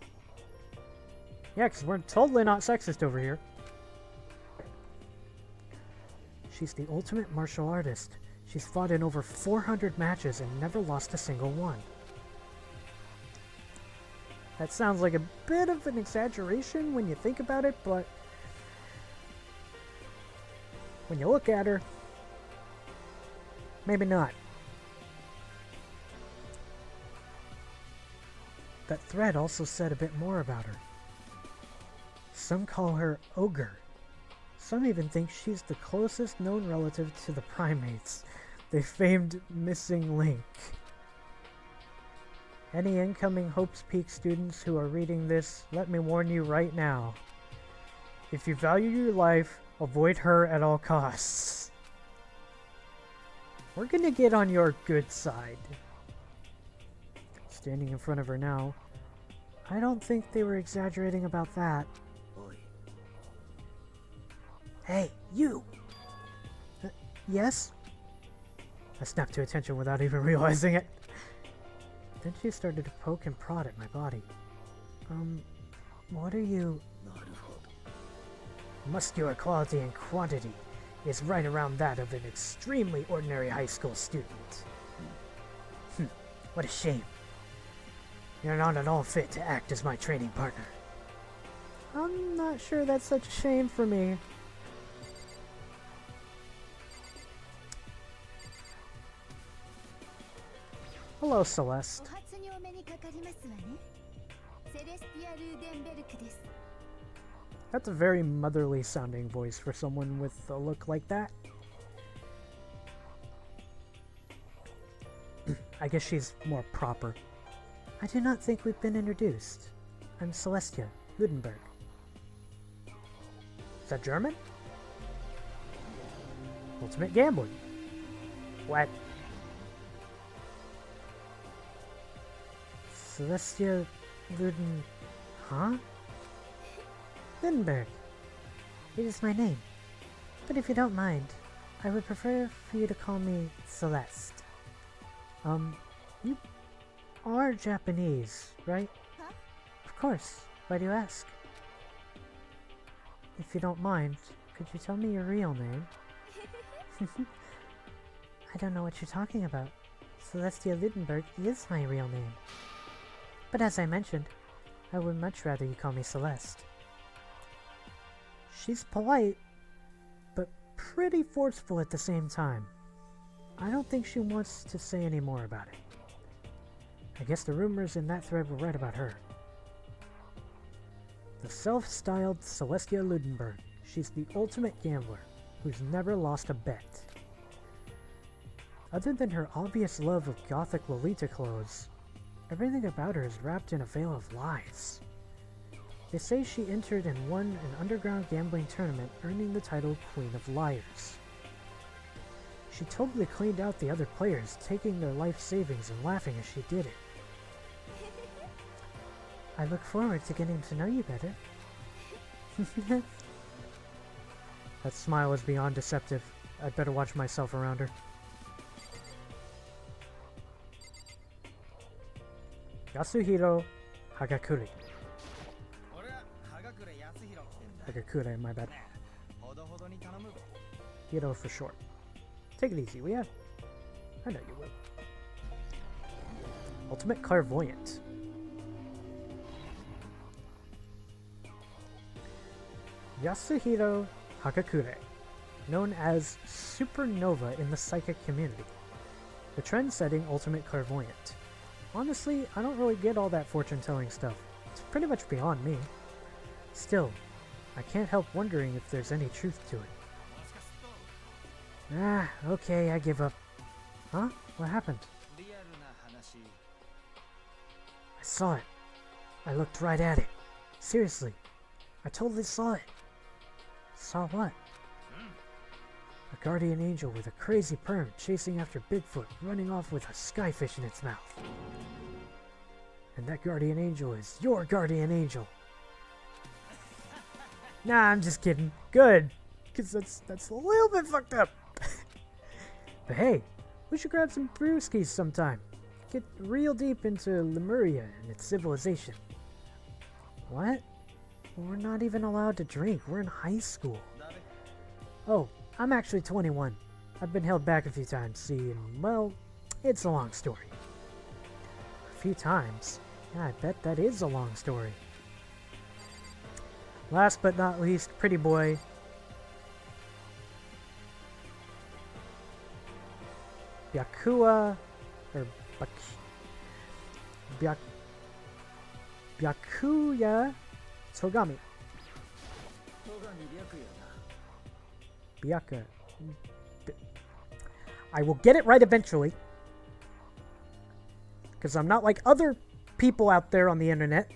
Yeah, because we're totally not sexist over here. She's the ultimate martial artist. She's fought in over 400 matches and never lost a single one. That sounds like a bit of an exaggeration when you think about it, but when you look at her, maybe not. That thread also said a bit more about her. Some call her Ogre. Some even think she's the closest known relative to the primates, the famed missing link. Any incoming Hope's Peak students who are reading this, let me warn you right now. If you value your life, avoid her at all costs. We're gonna get on your good side. Standing in front of her now, I don't think they were exaggerating about that. Hey, you! Yes? I snapped to attention without even realizing it. Then she started to poke and prod at my body. What are you... Muscular quality and quantity is right around that of an extremely ordinary high school student. What a shame. You're not at all fit to act as my training partner. I'm not sure that's such a shame for me. Hello, Celeste. That's a very motherly sounding voice for someone with a look like that. I guess she's more proper. I do not think we've been introduced. I'm Celestia Ludenberg. Is that German? Ultimate gambling. What? Celestia Luden... Huh? Ludenberg. It is my name. But if you don't mind, I would prefer for you to call me Celeste. You are Japanese, right? Huh? Of course. Why do you ask? If you don't mind, could you tell me your real name? I don't know what you're talking about. Celestia Ludenberg is my real name. But as I mentioned, I would much rather you call me Celeste. She's polite, but pretty forceful at the same time. I don't think she wants to say any more about it. I guess the rumors in that thread were right about her. The self-styled Celestia Ludenberg. She's the ultimate gambler who's never lost a bet. Other than her obvious love of gothic Lolita clothes, everything about her is wrapped in a veil of lies. They say she entered and won an underground gambling tournament, earning the title Queen of Liars. She totally cleaned out the other players, taking their life savings and laughing as she did it. I look forward to getting to know you better. That smile is beyond deceptive. I'd better watch myself around her. Yasuhiro Hagakure. 俺は羽隠れ康弘ってんだ Hagakure, my bad. ほどほどに頼むぞ Hiro for short. Take it easy, will ya? I know you will. Ultimate Clairvoyant. Yasuhiro Hagakure, known as Supernova in the psychic community. The trend-setting Ultimate Clairvoyant. Honestly, I don't really get all that fortune-telling stuff. It's pretty much beyond me. Still, I can't help wondering if there's any truth to it. Ah, okay, I give up. Huh? What happened? リアルな話 I saw it. I looked right at it. Seriously, I totally saw it. Saw what? A guardian angel with a crazy perm chasing after Bigfoot, running off with a skyfish in its mouth. And that guardian angel is your guardian angel. Nah, I'm just kidding. Good. Because that's a little bit fucked up. But hey, we should grab some brewskis sometime. Get real deep into Lemuria and its civilization. What? We're not even allowed to drink. We're in high school. Oh, I'm actually 21. I've been held back a few times, see, and, well, it's a long story. A few times? Yeah, I bet that is a long story. Last but not least, pretty boy. Byakuya, or Byakuya Togami. Byaka. I will get it right eventually. Because I'm not like other people out there on the internet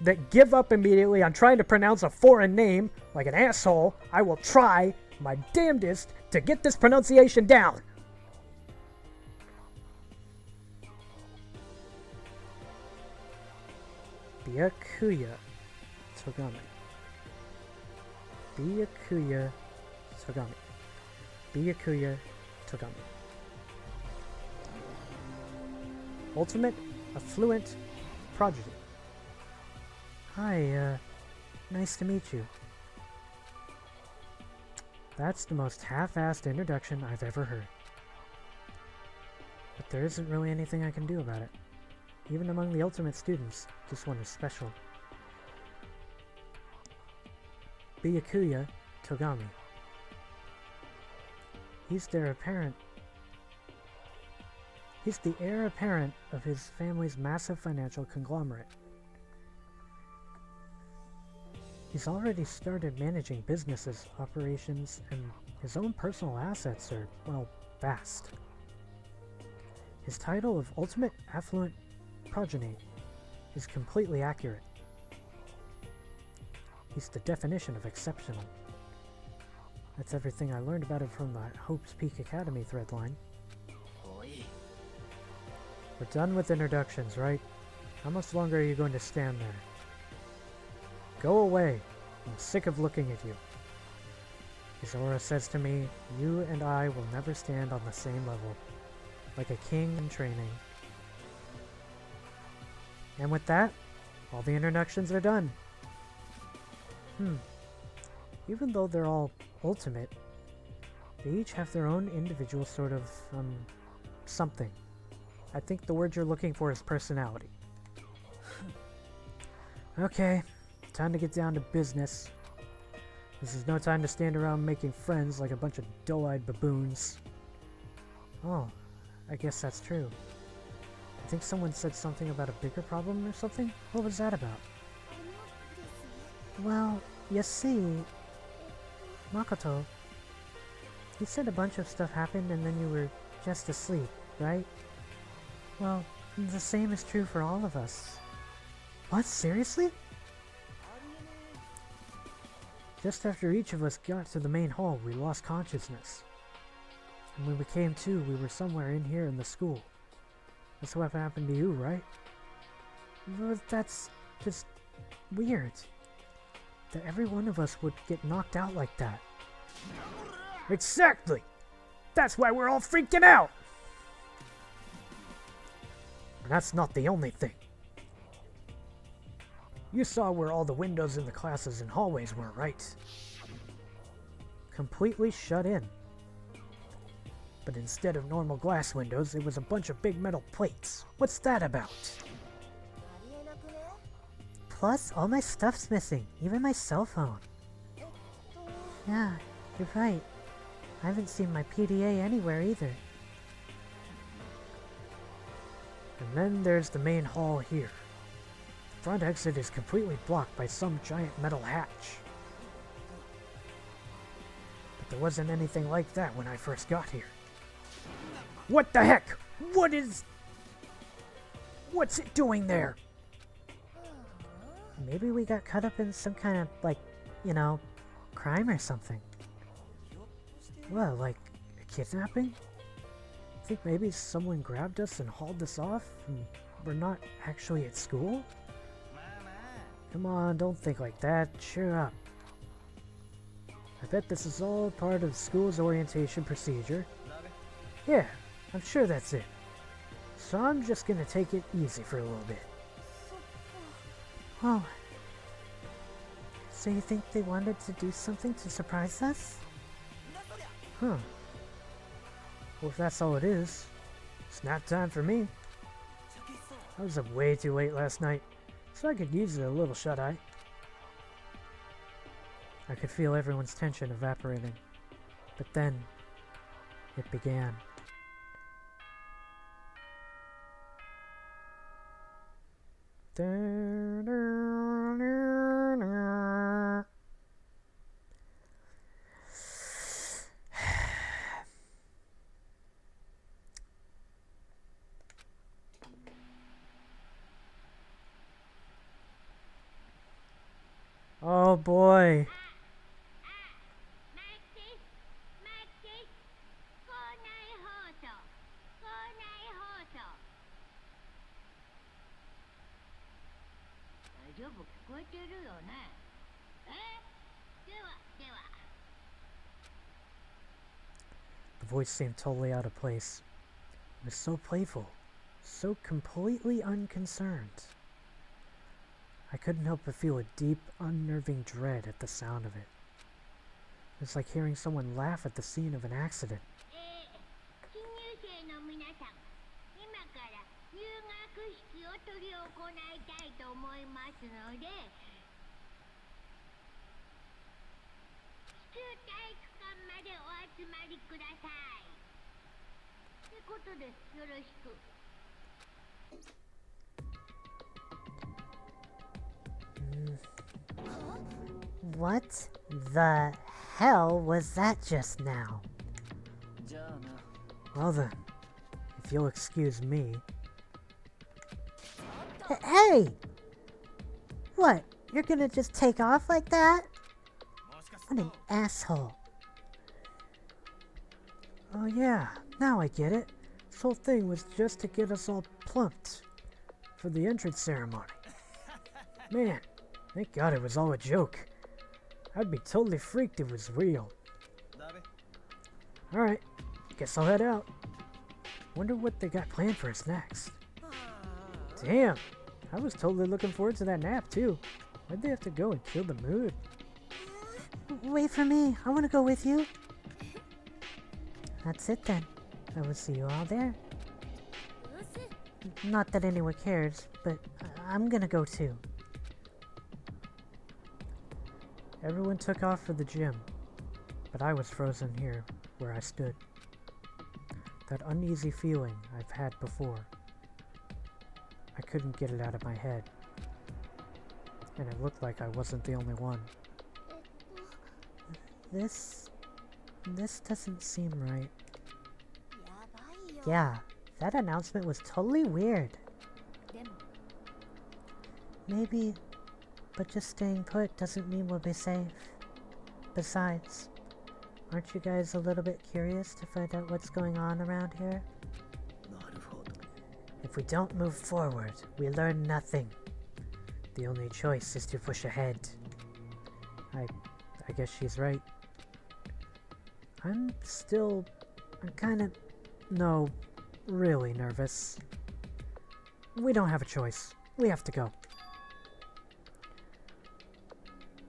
that give up immediately on trying to pronounce a foreign name like an asshole. I will try my damnedest to get this pronunciation down. Byakuya Togami. Byakuya Togami. Byakuya Togami. Ultimate Affluent Prodigy. Hi, nice to meet you. That's the most half-assed introduction I've ever heard. But there isn't really anything I can do about it. Even among the ultimate students, this one is special. Byakuya Togami. He's the heir apparent of his family's massive financial conglomerate. He's already started managing businesses, operations, and his own personal assets are, well, vast. His title of Ultimate Affluent Progeny is completely accurate. He's the definition of exceptional. That's everything I learned about him from the Hope's Peak Academy threadline. We're done with introductions, right? How much longer are you going to stand there? Go away. I'm sick of looking at you. Izora says to me, you and I will never stand on the same level, like a king in training. And with that, all the introductions are done. Even though they're all ultimate, they each have their own individual sort of, something. I think the word you're looking for is personality. Okay, time to get down to business. This is no time to stand around making friends like a bunch of dull-eyed baboons. Oh, I guess that's true. I think someone said something about a bigger problem or something? What was that about? Well, you see, Makoto, you said a bunch of stuff happened and then you were just asleep, right? Well, the same is true for all of us. What? Seriously? Just after each of us got to the main hall, we lost consciousness. And when we came to, we were somewhere in here in the school. That's what happened to you, right? But that's just weird. That every one of us would get knocked out like that. Exactly! That's why we're all freaking out! And that's not the only thing. You saw where all the windows in the classes and hallways were, right? Completely shut in. But instead of normal glass windows, it was a bunch of big metal plates. What's that about? Plus, all my stuff's missing, even my cell phone. Yeah, you're right. I haven't seen my PDA anywhere either. And then there's the main hall here. The front exit is completely blocked by some giant metal hatch. But there wasn't anything like that when I first got here. What the heck? What's it doing there? Maybe we got caught up in some kind of, like, you know, crime or something. Well, like a kidnapping? I think maybe someone grabbed us and hauled us off, and we're not actually at school? Come on, don't think like that. Cheer up. I bet this is all part of school's orientation procedure. Yeah, I'm sure that's it. So I'm just gonna take it easy for a little bit. Oh. So you think they wanted to do something to surprise us? Huh. Well, if that's all it is, it's nap time for me. I was up way too late last night, so I could use a little shut-eye. I could feel everyone's tension evaporating. But then, it began. Oh boy. The voice seemed totally out of place. It was so playful, so completely unconcerned. I couldn't help but feel a deep, unnerving dread at the sound of it. It was like hearing someone laugh at the scene of an accident. What the hell was that just now? Well then, if you'll excuse me. Hey! What? You're gonna just take off like that? What an asshole. Oh yeah, now I get it. This whole thing was just to get us all plumped for the entrance ceremony. Man, thank God it was all a joke. I'd be totally freaked if it was real. Alright, guess I'll head out. Wonder what they got planned for us next. Damn, I was totally looking forward to that nap too. Why'd they have to go and kill the mood? Wait for me. I want to go with you. That's it then. I will see you all there. Not that anyone cares, but I'm gonna go too. Everyone took off for the gym, but I was frozen here where I stood. That uneasy feeling I've had before. I couldn't get it out of my head. And it looked like I wasn't the only one. This doesn't seem right. Yeah, that announcement was totally weird. Maybe, but just staying put doesn't mean we'll be safe. Besides, aren't you guys a little bit curious to find out what's going on around here? If we don't move forward, we learn nothing. The only choice is to push ahead. I guess she's right. I'm kind of, no, really nervous. We don't have a choice. We have to go.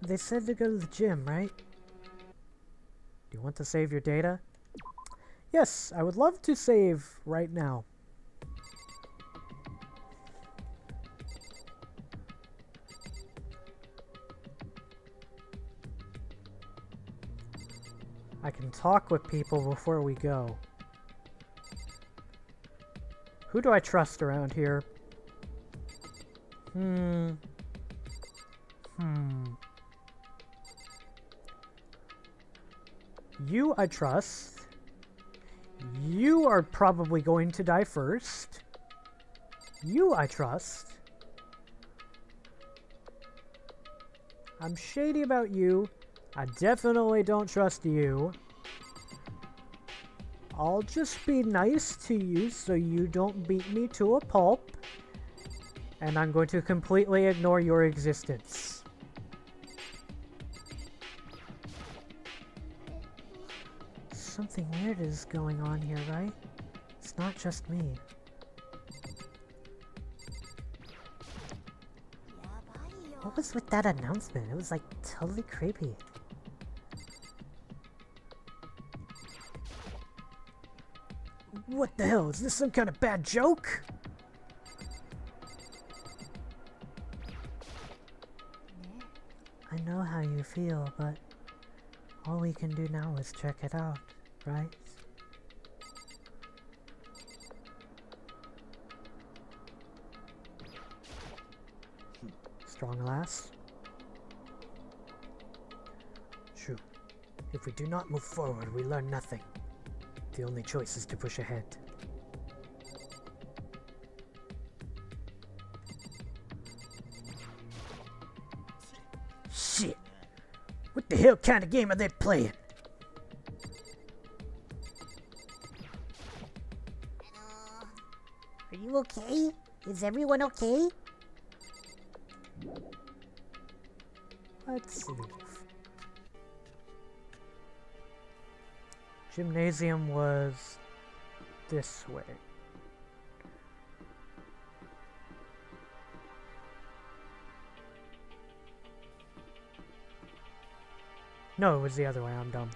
They said to go to the gym, right? Do you want to save your data? Yes, I would love to save right now. I can talk with people before we go. Who do I trust around here? You I trust. You are probably going to die first. You I trust. I'm shady about you. I definitely don't trust you. I'll just be nice to you so you don't beat me to a pulp. And I'm going to completely ignore your existence. Something weird is going on here, right? It's not just me. What was with that announcement? It was like totally creepy. What the hell? Is this some kind of bad joke? I know how you feel, but all we can do now is check it out, right? Strong lass. True. If we do not move forward, we learn nothing. The only choice is to push ahead. Shit! What the hell kind of game are they playing? Are you okay? Is everyone okay? Let's leave. Gymnasium was this way. No, it was the other way. I'm dumb.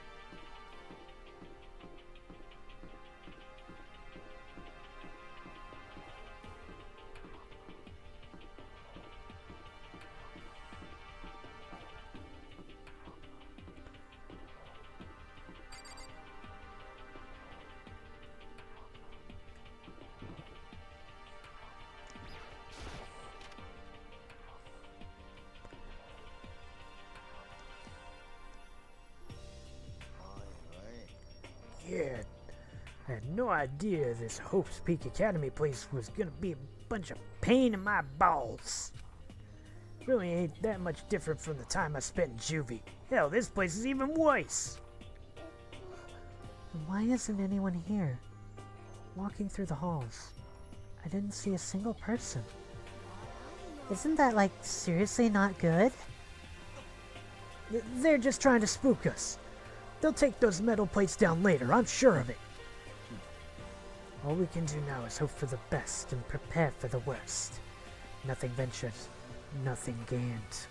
Yeah, I had no idea this Hope's Peak Academy place was gonna be a bunch of pain in my balls. Really ain't that much different from the time I spent in juvie. Hell, this place is even worse. Why isn't anyone here? Walking through the halls, I didn't see a single person. Isn't that, like, seriously not good? They're just trying to spook us. They'll take those metal plates down later, I'm sure of it. All we can do now is hope for the best and prepare for the worst. Nothing ventured, nothing gained.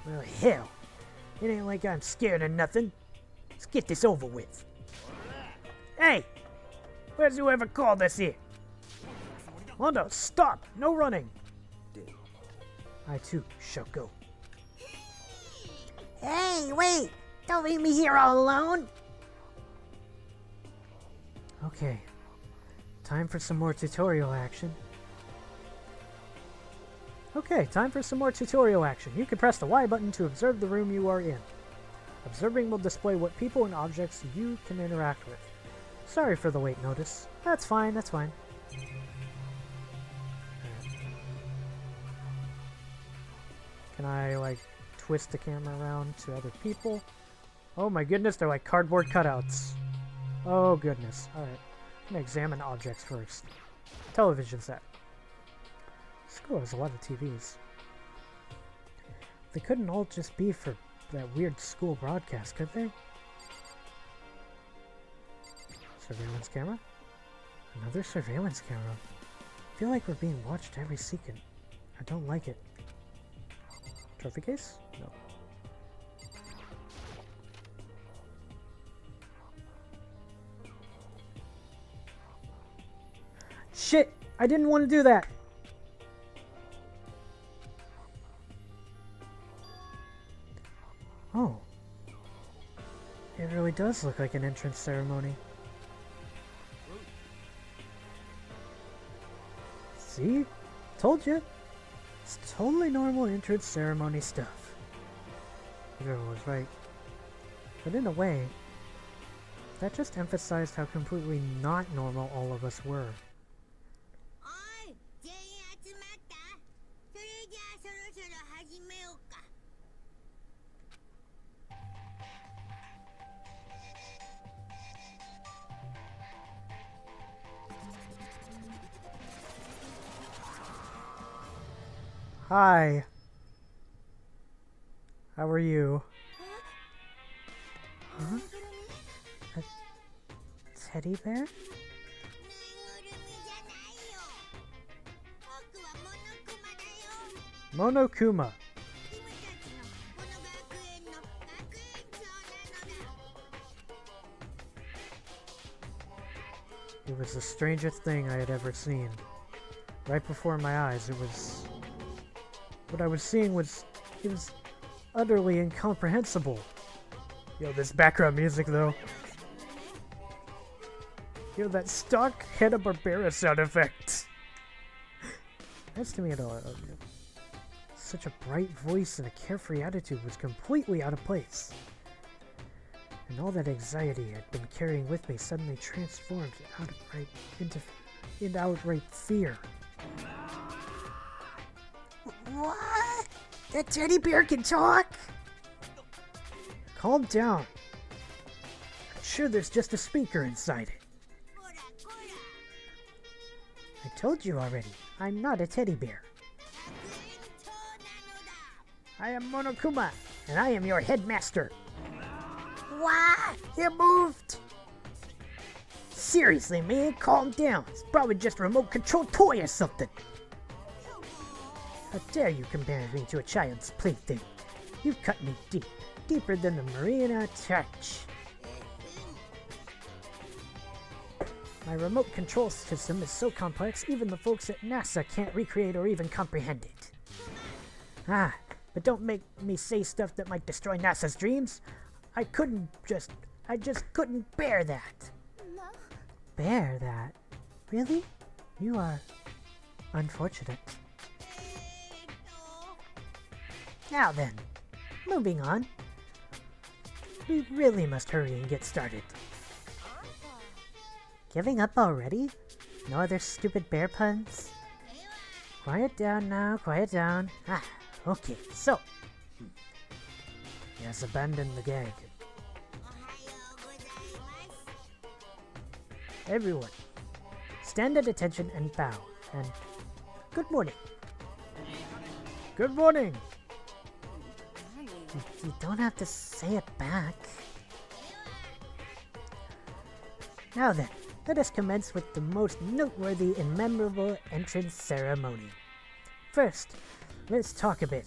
Well, hell, it ain't like I'm scared of nothing. Let's get this over with. Hey! Where's whoever called us here? Hondo, stop! No running! I too shall go. Hey, wait! Don't leave me here all alone! Okay. Time for some more tutorial action. Okay, time for some more tutorial action. You can press the Y button to observe the room you are in. Observing will display what people and objects you can interact with. Sorry for the late notice. That's fine, that's fine. Can I, like, twist the camera around to other people? Oh my goodness, they're like cardboard cutouts. Oh goodness. Alright. I'm gonna examine objects first. Television set. School has a lot of TVs. They couldn't all just be for that weird school broadcast, could they? Surveillance camera? Another surveillance camera. I feel like we're being watched every second. I don't like it. Trophy case? No. Shit! I didn't want to do that! Oh. It really does look like an entrance ceremony. See? Told you! It's totally normal entrance ceremony stuff. Everyone was right. But in a way, that just emphasized how completely not normal all of us were. おい、全員集まった？それじゃあそろそろ始めようか。Hi. How are you? Huh? A teddy bear? ぬいぐるみじゃないよ。僕はモノクマだよ。 Monokuma. 君たちのこの学園の学園長なのだ。 It was the strangest thing I had ever seen. Right before my eyes, it was... What I was seeing was... It was utterly incomprehensible. Yo, this background music, though. Yo, that stock Hanna-Barbera sound effect. That's to me at all. Such a bright voice and a carefree attitude was completely out of place. And all that anxiety I'd been carrying with me suddenly transformed into outright fear. What? The teddy bear can talk? Calm down. I'm sure there's just a speaker inside it. こらこら。 I told you already, I'm not a teddy bear. 学園長なのだ。 I am Monokuma, and I am your headmaster. What? It moved! Seriously, man, calm down. It's probably just a remote control toy or something. How dare you compare me to a child's plaything? You've cut me deep, deeper than the Marina Trench. My remote control system is so complex, even the folks at NASA can't recreate or even comprehend it. Ah, but don't make me say stuff that might destroy NASA's dreams. I just couldn't bear that. Bear that? Really? You are unfortunate. Now then, moving on. We really must hurry and get started. Giving up already? No other stupid bear puns? Quiet down now, quiet down. Ah, okay, so. Yes, abandon the gag. おはようございます。 Everyone, stand at attention and bow. And good morning. Good morning. You don't have to say it back. Now then, let us commence with the most noteworthy and memorable entrance ceremony. First, let's talk a bit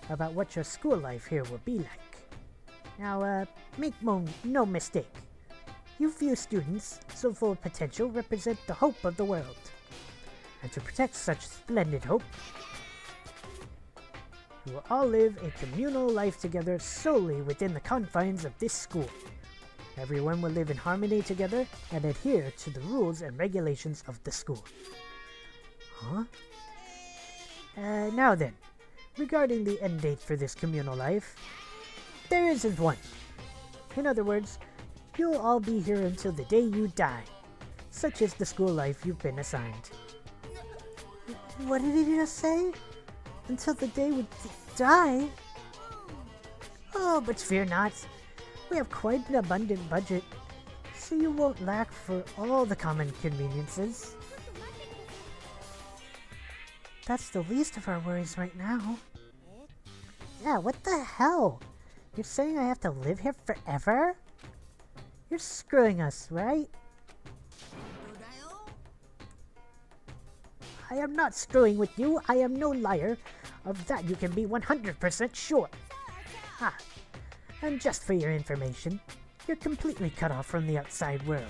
about what your school life here will be like. Now, make no mistake. You few students, so full of potential, represent the hope of the world. And to protect such splendid hope, you will all live a communal life together solely within the confines of this school. Everyone will live in harmony together and adhere to the rules and regulations of the school. Huh? Now then, regarding the end date for this communal life, there isn't one. In other words, you'll all be here until the day you die. Such is the school life you've been assigned. What did he just say? Until the day we die? Oh, but fear not. We have quite an abundant budget, so you won't lack for all the common conveniences. That's the least of our worries right now. Yeah, what the hell? You're saying I have to live here forever? You're screwing us, right? I am not screwing with you. I am no liar. Of that you can be 100% sure. Ah, and just for your information, you're completely cut off from the outside world.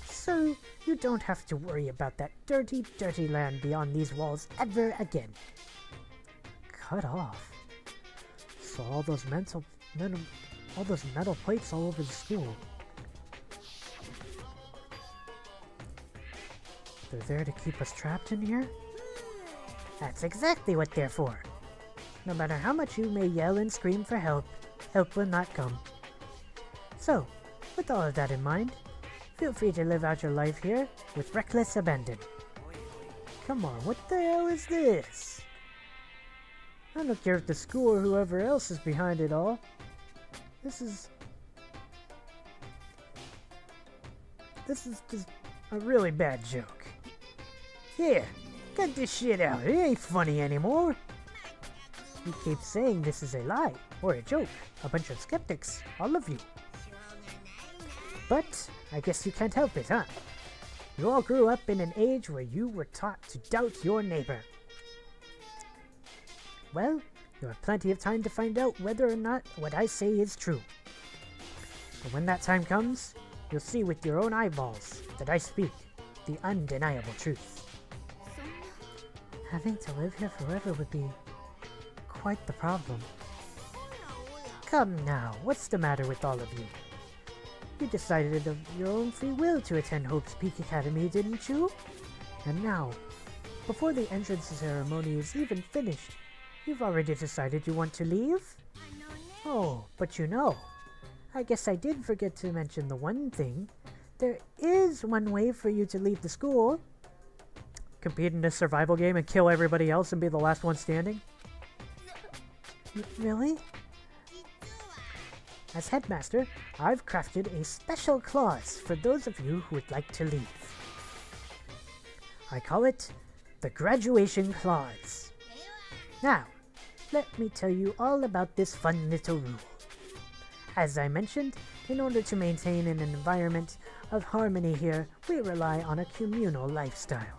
So you don't have to worry about that dirty, dirty land beyond these walls ever again. Cut off? So all those metal plates all over the school. They're there to keep us trapped in here? That's exactly what they're for. No matter how much you may yell and scream for help, help will not come. So, with all of that in mind, feel free to live out your life here with reckless abandon. Come on, what the hell is this? I don't care if the school or whoever else is behind it all. This is just a really bad joke. Here, cut this shit out. It ain't funny anymore. You keep saying this is a lie or a joke. A bunch of skeptics, all of you. But I guess you can't help it, huh? You all grew up in an age where you were taught to doubt your neighbor. Well, you have plenty of time to find out whether or not what I say is true. And when that time comes, you'll see with your own eyeballs that I speak the undeniable truth. Having to live here forever would be quite the problem. Come now, what's the matter with all of you? You decided of your own free will to attend Hope's Peak Academy, didn't you? And now, before the entrance ceremony is even finished, you've already decided you want to leave? Oh, but you know, I guess I did forget to mention the one thing. There is one way for you to leave the school. Compete in a survival game and kill everybody else and be the last one standing? Really? As headmaster, I've crafted a special clause for those of you who would like to leave. I call it the graduation clause. Now, let me tell you all about this fun little rule. As I mentioned, in order to maintain an environment of harmony here, we rely on a communal lifestyle.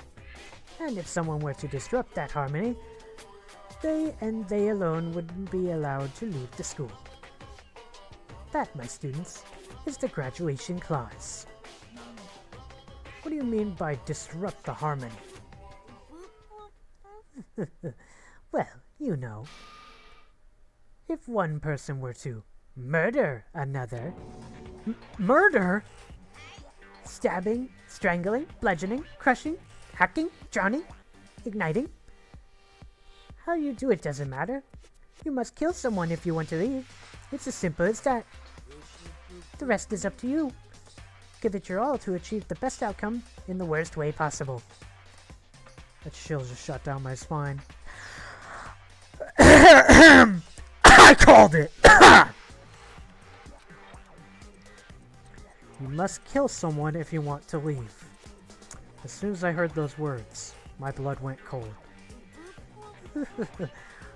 And if someone were to disrupt that harmony, they and they alone wouldn't be allowed to leave the school. That, my students, is the graduation clause. What do you mean by disrupt the harmony? Well, you know. If one person were to murder another... Murder? Stabbing, strangling, bludgeoning, crushing, hacking, drowning, igniting. How you do it doesn't matter. You must kill someone if you want to leave. It's as simple as that. The rest is up to you. Give it your all to achieve the best outcome in the worst way possible. That chill just shot down my spine. I called it! You must kill someone if you want to leave. As soon as I heard those words, my blood went cold.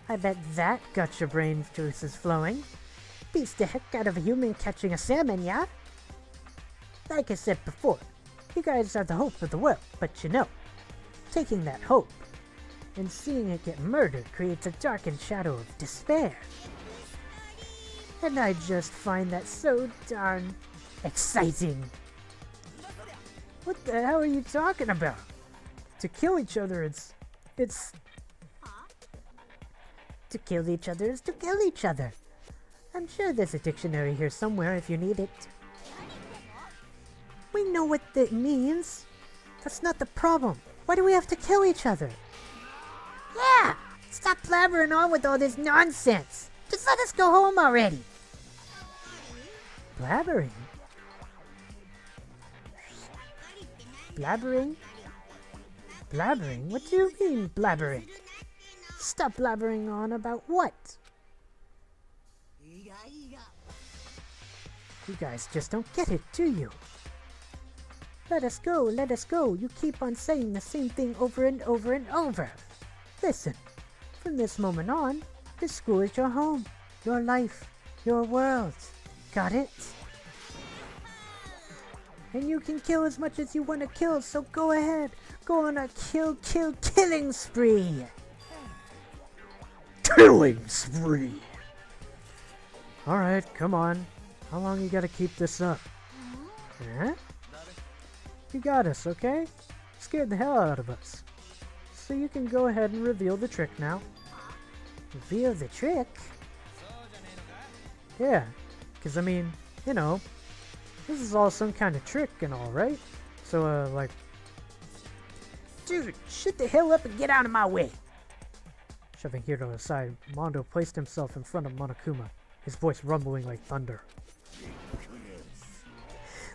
I bet that got your brain juices flowing. Beats the heck out of a human catching a salmon, yeah? Like I said before, you guys are the hope of the world, but you know, taking that hope and seeing it get murdered creates a darkened shadow of despair. And I just find that so darn exciting. What the hell are you talking about? To kill each other, it's... To kill each other is to kill each other. I'm sure there's a dictionary here somewhere if you need it. I know what that means. That's not the problem. Why do we have to kill each other? Yeah! Stop blabbering on with all this nonsense. Just let us go home already. Blabbering? Blabbering? Blabbering? What do you mean, blabbering? Stop blabbering on about what? You guys just don't get it, do you? Let us go, let us go. You keep on saying the same thing over and over and over. Listen, from this moment on, this school is your home, your life, your world. Got it? And you can kill as much as you want to kill, so go ahead. Go on a killing spree. Killing spree! Alright, come on. How long you gotta keep this up? Huh? You got us, okay? Scared the hell out of us. So you can go ahead and reveal the trick now. Reveal the trick? Yeah, because I mean, you know, this is all some kind of trick and all, right? So, like... Dude, shut the hell up and get out of my way. Shoving Hiro aside, Mondo placed himself in front of Monokuma, his voice rumbling like thunder.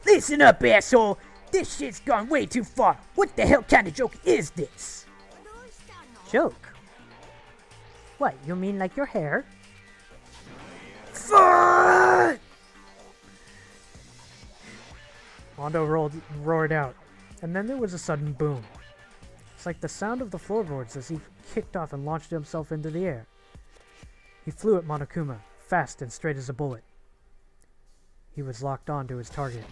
Listen up, asshole! This shit's gone way too far. What the hell kind of joke is this? Joke? What, you mean like your hair? Fuck! Mondo roared out, and then there was a sudden boom. It's like the sound of the floorboards as he kicked off and launched himself into the air. He flew at Monokuma, fast and straight as a bullet. He was locked on to his target.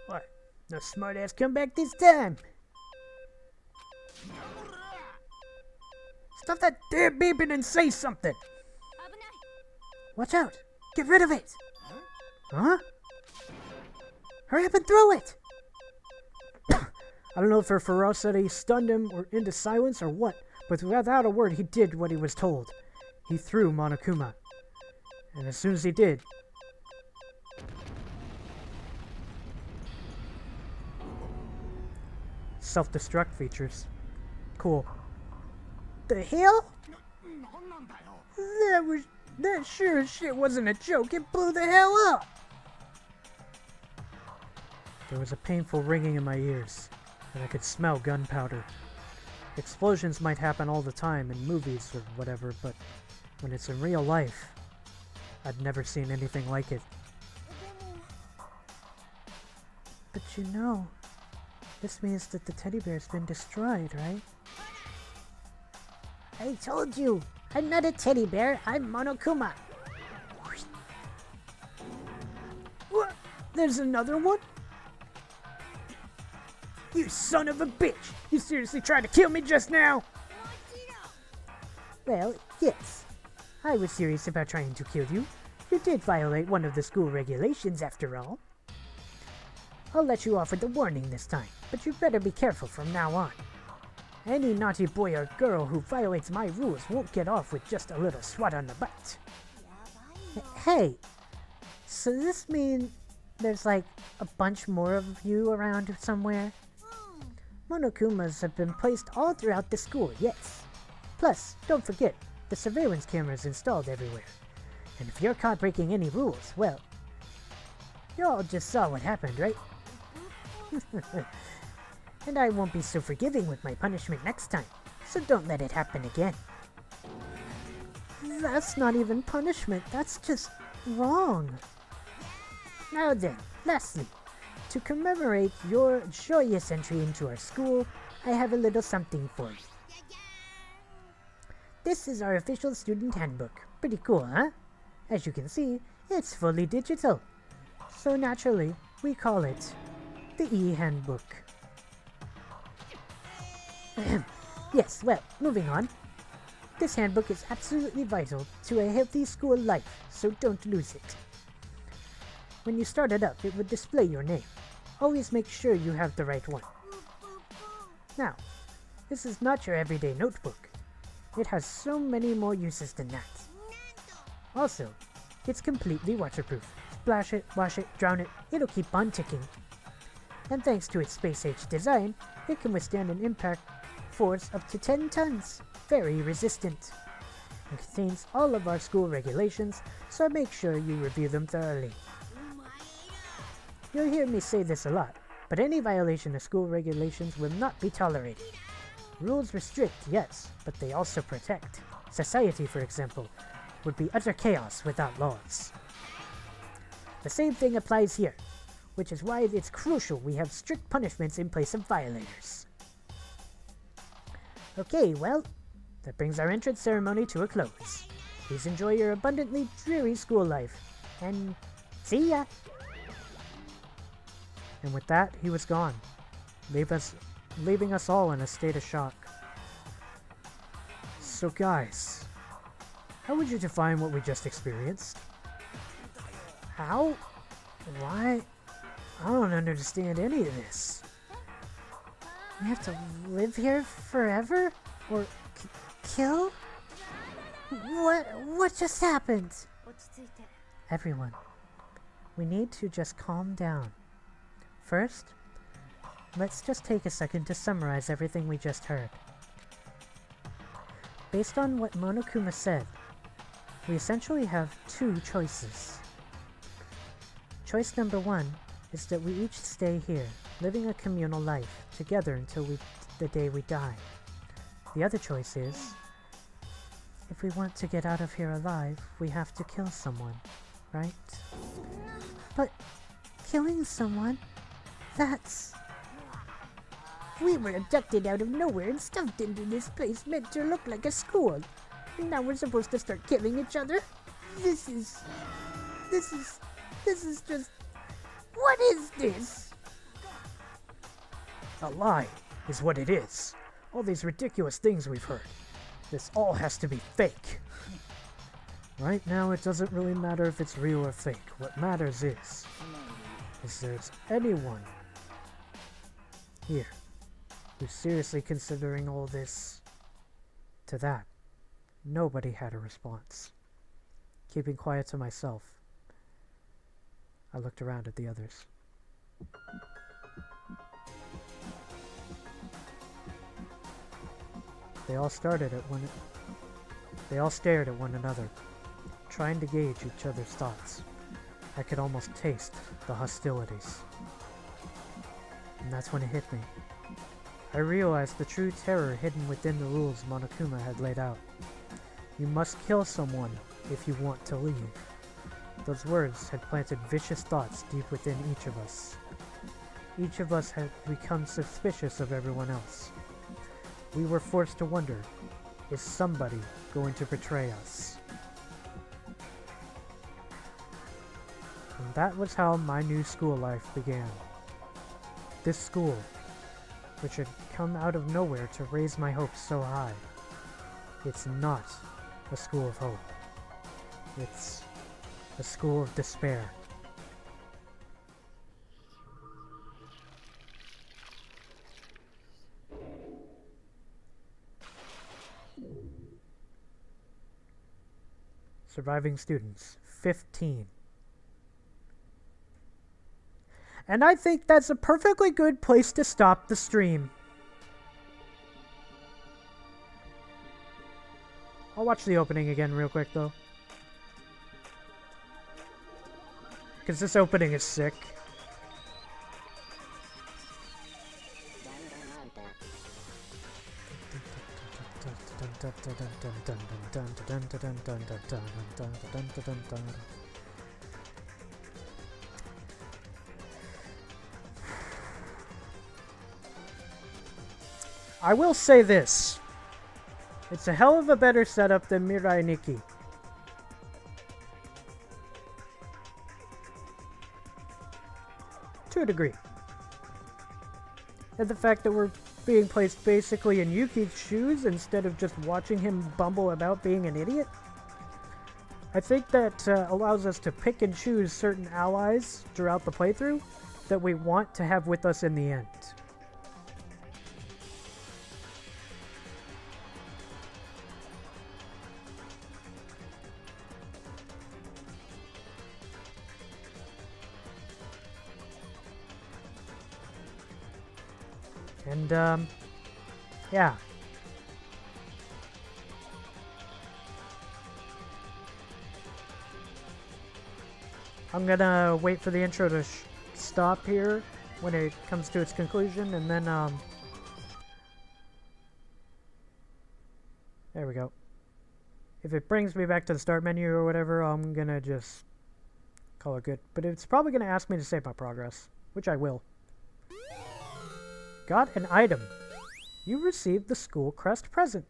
What? No smartass come back this time. Stop that damn beeping and say something. Watch out. Get rid of it. Huh? Hurry up and throw it. I don't know if her ferocity stunned him or into silence or what, but without a word he did what he was told. He threw Monokuma. And as soon as he did... Self-destruct features. Cool. The hell? That sure as shit wasn't a joke. It blew the hell up. There was a painful ringing in my ears, and I could smell gunpowder. Explosions might happen all the time in movies or whatever, but when it's in real life, I'd never seen anything like it. But you know, this means that the teddy bear's been destroyed, right? I told you, I'm not a teddy bear, I'm Monokuma. What? There's another one? You son of a bitch! You seriously tried to kill me just now? Well, yes. I was serious about trying to kill you. You did violate one of the school regulations after all. I'll let you off with a warning this time, but you better be careful from now on. Any naughty boy or girl who violates my rules won't get off with just a little swat on the butt. Hey, so this mean there's like a bunch more of you around somewhere? Monokumas have been placed all throughout the school, yes. Plus, don't forget, the surveillance cameras installed everywhere. And if you're caught breaking any rules, well, y'all just saw what happened, right? And I won't be so forgiving with my punishment next time, so don't let it happen again. That's not even punishment, that's just wrong. Now then, lastly, to commemorate your joyous entry into our school, I have a little something for you. This is our official student handbook. Pretty cool, huh? As you can see, it's fully digital. So naturally, we call it the e-handbook. Yes, well, moving on. This handbook is absolutely vital to a healthy school life, so don't lose it. When you start it up, it would display your name. Always make sure you have the right one. Now, this is not your everyday notebook. It has so many more uses than that. Also, it's completely waterproof. Splash it, wash it, drown it, it'll keep on ticking. And thanks to its space-age design, it can withstand an impact force up to 10 tons. Very resistant. It contains all of our school regulations, so make sure you review them thoroughly. You'll hear me say this a lot, but any violation of school regulations will not be tolerated. Rules restrict, yes, but they also protect. Society, for example, would be utter chaos without laws. The same thing applies here, which is why it's crucial we have strict punishments in place of violators. Okay, well, that brings our entrance ceremony to a close. Please enjoy your abundantly dreary school life, and see ya! And with that, he was gone, leaving us all in a state of shock. So guys, how would you define what we just experienced? How? Why? I don't understand any of this. We have to live here forever? Or kill? What just happened? Everyone, we need to just calm down. First, let's just take a second to summarize everything we just heard. Based on what Monokuma said, we essentially have two choices. Choice number one is that we each stay here, living a communal life, together until the day we die. The other choice is, if we want to get out of here alive, we have to kill someone, right? But killing someone? That's... We were abducted out of nowhere and stuffed into this place meant to look like a school. And now we're supposed to start killing each other? This is just... What is this? A lie is what it is. All these ridiculous things we've heard. This all has to be fake. Right now, it doesn't really matter if it's real or fake. What matters is there's anyone here who's seriously considering all this. To that, nobody had a response. Keeping quiet to myself, I looked around at the others. They all stared at one another, trying to gauge each other's thoughts. I could almost taste the hostilities. And that's when it hit me. I realized the true terror hidden within the rules Monokuma had laid out. You must kill someone if you want to leave. Those words had planted vicious thoughts deep within each of us. Each of us had become suspicious of everyone else. We were forced to wonder, is somebody going to betray us? And that was how my new school life began. This school, which had come out of nowhere to raise my hopes so high, it's not a school of hope. It's a school of despair. Surviving students, 15. And I think that's a perfectly good place to stop the stream. I'll watch the opening again real quick though, because this opening is sick. I will say this. It's a hell of a better setup than Mirai Nikki. to a degree. And the fact that we're being placed basically in Yuki's shoes instead of just watching him bumble about being an idiot. I think that allows us to pick and choose certain allies throughout the playthrough that we want to have with us in the end. And, yeah. I'm gonna wait for the intro to stop here when it comes to its conclusion, and then, there we go. If it brings me back to the start menu or whatever, I'm gonna just call it good. But it's probably gonna ask me to save my progress, which I will. Got an item. You received the school crest present.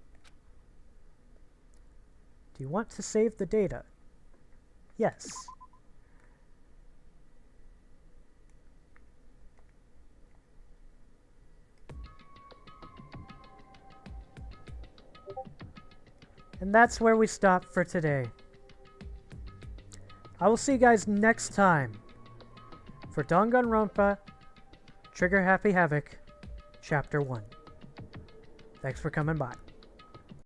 Do you want to save the data? Yes. And that's where we stop for today. I will see you guys next time for Danganronpa Trigger Happy Havoc Chapter 1. Thanks for coming by.